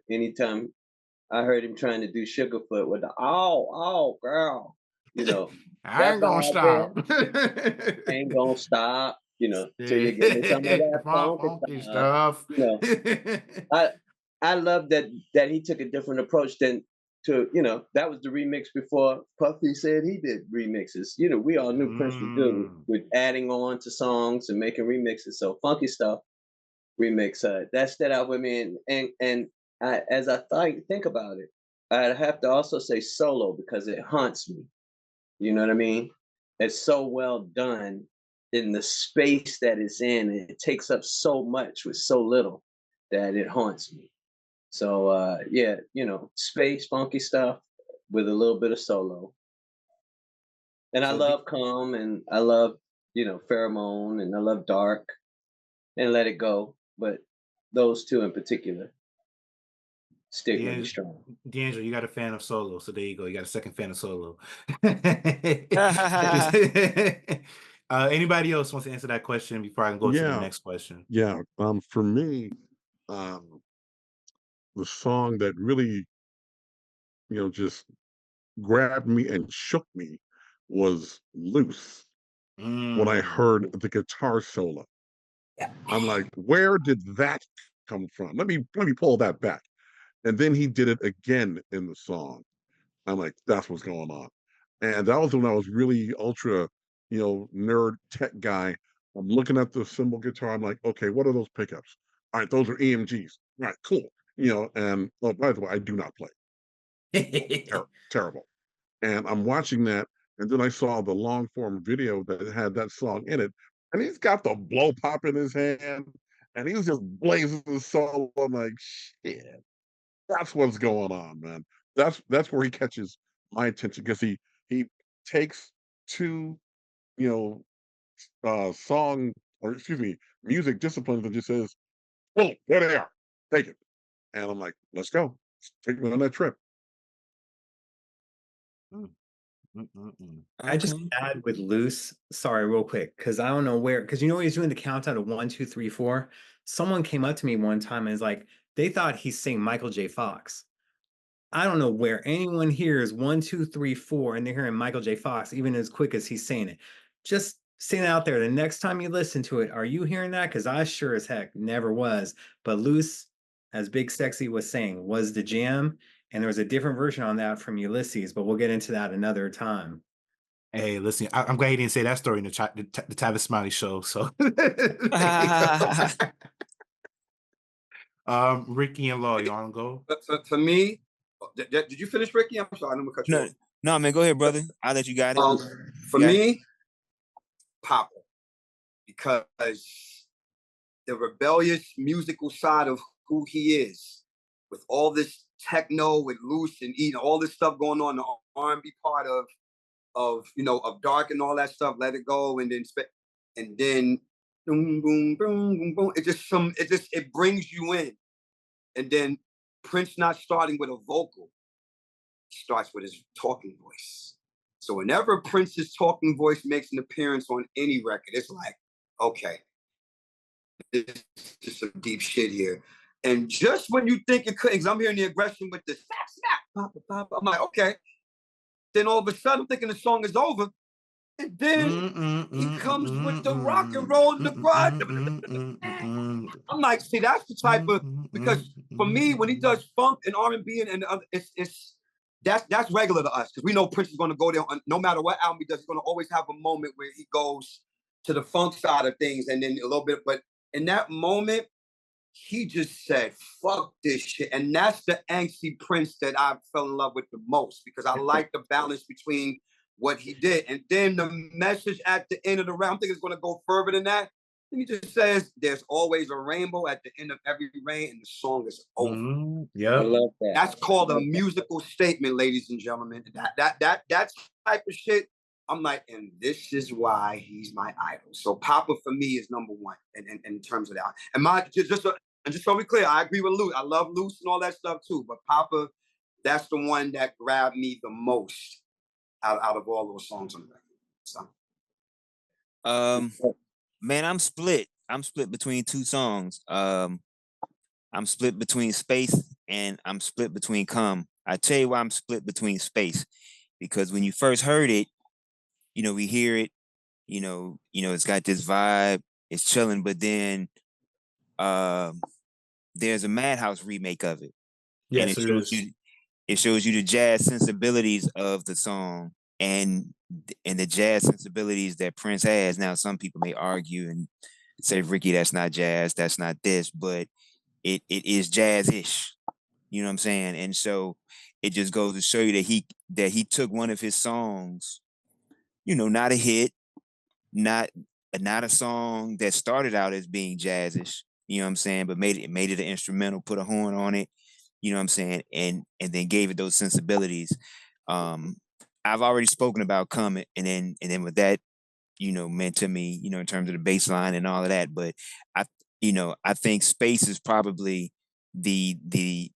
anytime I heard him trying to do Sugarfoot with the oh girl, I ain't gonna stop. Ain't gonna stop, till you give me some of that funky stuff. I love that he took a different approach than to, that was the remix before Puffy said he did remixes. We all knew Prince was good with adding on to songs and making remixes. So Funky Stuff remix, that stood out with me. And as I think about it, I'd have to also say Solo because it haunts me. You know what I mean? It's so well done in the space that it's in. It takes up so much with so little that it haunts me. So yeah, Space Funky Stuff with a little bit of Solo. And I love Calm and I love, Pheromone and I love Dark and Let It Go. But those two in particular stick really strong. D'Angelo, you got a fan of Solo, so there you go. You got a second fan of Solo. Anybody else wants to answer that question before I can go to the next question? Yeah. For me, the song that really, just grabbed me and shook me was Loose. When I heard the guitar solo, I'm like, where did that come from? Let me pull that back. And then he did it again in the song. I'm like, that's what's going on. And that was when I was really ultra, nerd tech guy. I'm looking at the cymbal guitar. I'm like, okay, what are those pickups? All right, those are EMGs. All right, cool. And oh, by the way, I do not play. Terrible. And I'm watching that, and then I saw the long form video that had that song in it, and he's got the blow pop in his hand, and he was just blazing the solo. I'm like, shit, that's what's going on, man. That's where he catches my attention because he takes two, song or excuse me, music disciplines and just says, "Oh, there they are, take it." And I'm like, let's go, take me on that trip. I just add with Loose, sorry, real quick, because I don't know where, because he's doing the countdown of 1, 2, 3, 4. Someone came up to me one time and is like, they thought he's saying Michael J. Fox. I don't know where anyone hears 1, 2, 3, 4, and they're hearing Michael J. Fox, even as quick as he's saying it. Just saying it out there. The next time you listen to it, are you hearing that? Because I sure as heck never was. But Loose, as Big Sexy was saying, was the jam. And there was a different version on that from Ulysses, but we'll get into that another time. Hey, listen, I'm glad he didn't say that story in the Tavis Smiley show. So, Ricky and Law, you want to go? For me, did you finish, Ricky? I'm sorry, I didn't cut you off. No, man, go ahead, brother. I'll let you got it. For me, Papa, because the rebellious musical side of who he is, with all this techno, with Loose and eating all this stuff going on, the R&B part of Dark and all that stuff, Let It Go, and then boom, boom, boom, boom, boom. It brings you in. And then Prince not starting with a vocal, he starts with his talking voice. So whenever Prince's talking voice makes an appearance on any record, it's like, okay, this is some deep shit here. And just when you think it could, because I'm hearing the aggression with the snap, snap, papa, papa, I'm like, okay. Then all of a sudden, I'm thinking the song is over. And then he comes with the rock and roll and the grind. I'm like, see, that's the type of, because for me, when he does funk and R&B and that's regular to us, because we know Prince is going to go there no matter what album he does. He's going to always have a moment where he goes to the funk side of things, and then a little bit. But in that moment, he just said, fuck this shit. And that's the angsty Prince that I fell in love with the most, because I like the balance between what he did. And then the message at the end of the round, I think it's going to go further than that. And he just says, there's always a rainbow at the end of every rain, and the song is over. Yeah, I love that. That's called a musical statement, ladies and gentlemen. That type of shit, I'm like, and this is why he's my idol. So Papa for me is number one in terms of that. And just so we clear, I agree with Luce. I love Luce and all that stuff too. But Papa, that's the one that grabbed me the most out of all those songs on the record. So. Man, I'm split. I'm split between two songs. I'm split between Space and I'm split between Come. I tell you why I'm split between Space, because when you first heard it, we hear it, it's got this vibe, it's chilling, but then there's a Madhouse remake of it. Yes, and it shows you the jazz sensibilities of the song and the jazz sensibilities that Prince has. Now, some people may argue and say, Ricky, that's not jazz, that's not this, but it is jazz-ish. You know what I'm saying? And so it just goes to show you that he took one of his songs, not a hit, not a song that started out as being jazzish, you know what I'm saying, but made it an instrumental, put a horn on it, you know what I'm saying, and then gave it those sensibilities. I've already spoken about Come, and then with that, meant to me, in terms of the bass line and all of that. But I think Space is probably the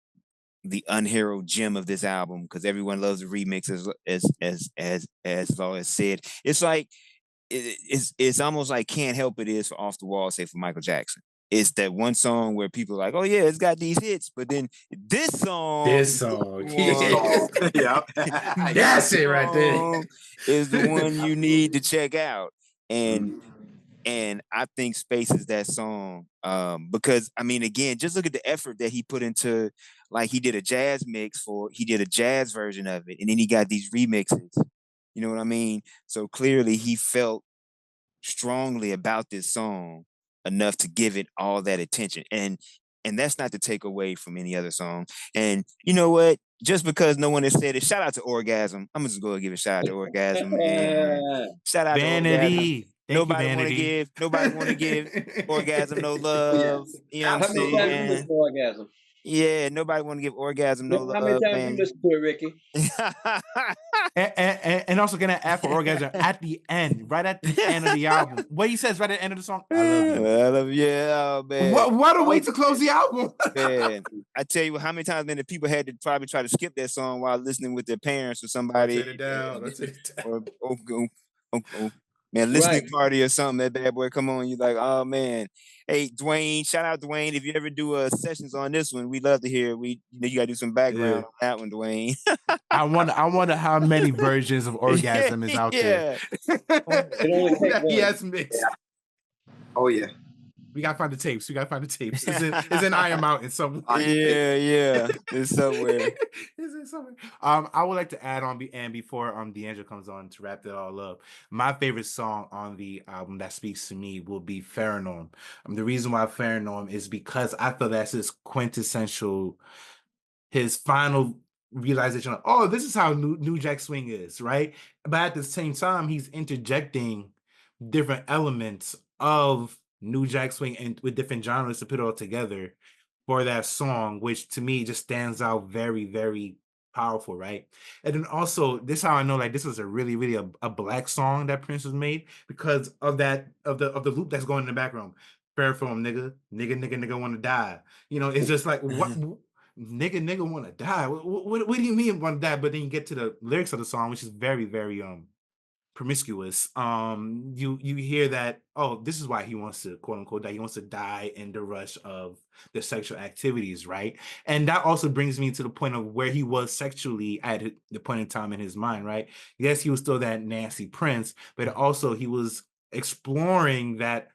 unheralded gem of this album, because everyone loves the remix, as Law has said. It's like it's almost like Can't Help It is for Off the Wall, say for Michael Jackson. It's that one song where people are like, oh yeah, it's got these hits, but then this song, yeah, that's it right there, is the one you need to check out. And I think Space is that song, because I mean, again, just look at the effort that he put into, like, he did a jazz version of it, and then he got these remixes. You know what I mean? So clearly he felt strongly about this song enough to give it all that attention. And that's not to take away from any other song. And you know what? Just because no one has said it, shout out to Orgasm. I'm just going to give a shout out to Orgasm. And shout out Vanity. to Orgasm. Nobody want to give Orgasm no love. You know what I'm saying? How many times you listen to Orgasm? Yeah, nobody want to give Orgasm no love. How many times you listen to it, Ricky? and also gonna add for Orgasm at the end, right at the end of the album. What he says right at the end of the song, I love you. I love you. Yeah, oh, man. What a way to close the album. Man, I tell you how many times, man, the people had to probably try to skip that song while listening with their parents or somebody. Let's take it down. Or man, listening party or something, that bad boy, come on, you like, oh man. Hey, Dwayne, shout out Dwayne. If you ever do sessions on this one, we'd love to hear. You gotta do some background on that one, Dwayne. I wonder how many versions of Orgasm is out there. It only takes one. Yes, mixed. Oh yeah. We gotta find the tapes. It's in Iron Mountain somewhere. Yeah, it's somewhere. It's in somewhere. I would like to add on, and before D'Angelo comes on to wrap it all up, my favorite song on the album that speaks to me will be Pharaoh. The reason why Pharaoh is because I feel that's his quintessential, his final realization of, oh, this is how New Jack Swing is, right? But at the same time, he's interjecting different elements of New Jack Swing and with different genres to put it all together for that song, which to me just stands out very, very powerful, right? And then also, this is how I know like this was a really, really a black song that Prince has made because of that of the loop that's going in the background. Fair film, nigga want to die. You know, it's just like what nigga want to die. What do you mean want to die? But then you get to the lyrics of the song, which is very, very promiscuous. You hear that, oh, this is why he wants to, quote unquote, that he wants to die in the rush of the sexual activities, right? And that also brings me to the point of where he was sexually at the point in time in his mind, right? Yes, he was still that nasty Prince, but also he was exploring that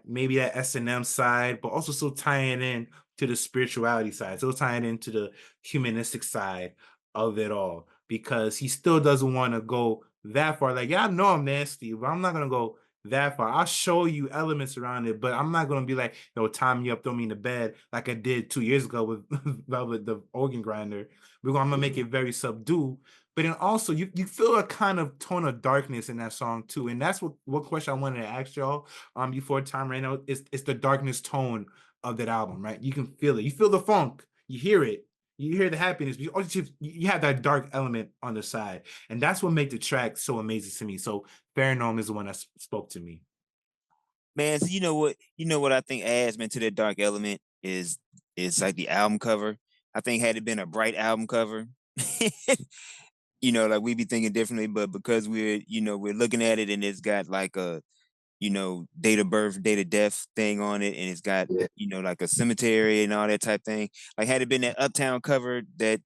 maybe that S&M side, but also still tying in to the spirituality side, still tying into the humanistic side of it all, because he still doesn't want to go that far. Like, yeah, I know I'm nasty, but I'm not gonna go that far. I'll show you elements around it, but I'm not gonna be like, tie me up, throw me in the bed like I did 2 years ago with Velvet the organ grinder. I'm gonna make it very subdued. But then also you feel a kind of tone of darkness in that song too. And that's what question I wanted to ask y'all before time ran out. It's the darkness tone of that album, right? You can feel it. You feel the funk, you hear it. You hear the happiness, but you have that dark element on the side. And that's what made the track so amazing to me. So Pharaoh is the one that spoke to me. Man, so you know what I think adds, man, to that dark element is like the album cover. I think had it been a bright album cover, like we'd be thinking differently, but because we're looking at it and it's got like a, date of birth, date of death thing on it, and it's got, like a cemetery and all that type thing. Like had it been that Uptown cover that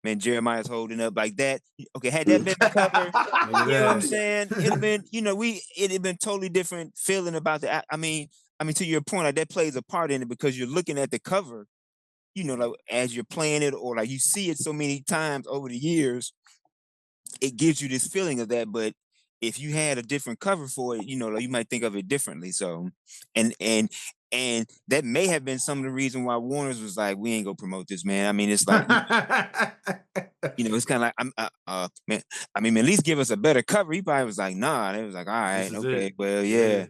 man Jeremiah's holding up like that. Okay, had that been the cover, you know what I'm saying? It'd have been, it'd have been totally different feeling about the. I mean, to your point, like that plays a part in it because you're looking at the cover, like as you're playing it, or like you see it so many times over the years, it gives you this feeling of that. But if you had a different cover for it, like you might think of it differently. So, and that may have been some of the reason why Warner's was like, we ain't gonna promote this, man. I mean, it's like, it's kind of like, man. I mean, at least give us a better cover. He probably was like, nah. And it was like, all right, okay, well, yeah.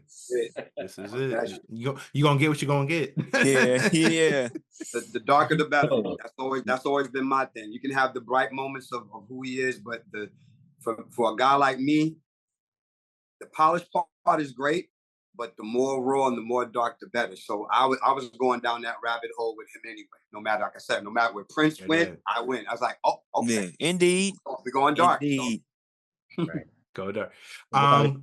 This is it. You gonna get what you're gonna get. yeah. The darker the better. That's always been my thing. You can have the bright moments of who he is, but for a guy like me, the polished part is great, but the more raw and the more dark, the better. So I was going down that rabbit hole with him anyway. No matter, like I said, no matter where Prince went, I went. I was like, oh, okay. Yeah, indeed. We're going dark. Indeed. So. Right. Go dark. I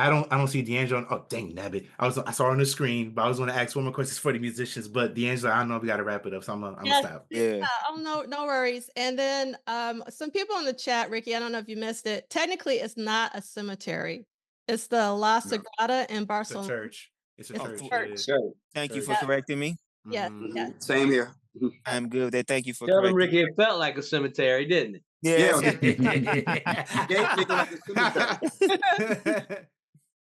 don't see D'Angelo. Oh, dang nabbit. I saw her on the screen, but I was going to ask one more questions for the musicians. But D'Angelo, I know we got to wrap it up, so I'm gonna stop. Yeah. Oh no worries. And then some people in the chat, Ricky, I don't know if you missed it. Technically, it's not a cemetery. It's the La Sagrada in Barcelona. It's a church. Thank you for correcting me. Yeah. Same here. I'm good. Thank you for Tell correcting him, Ricky, it felt like a cemetery, didn't it? Yeah. Gate looking like a cemetery.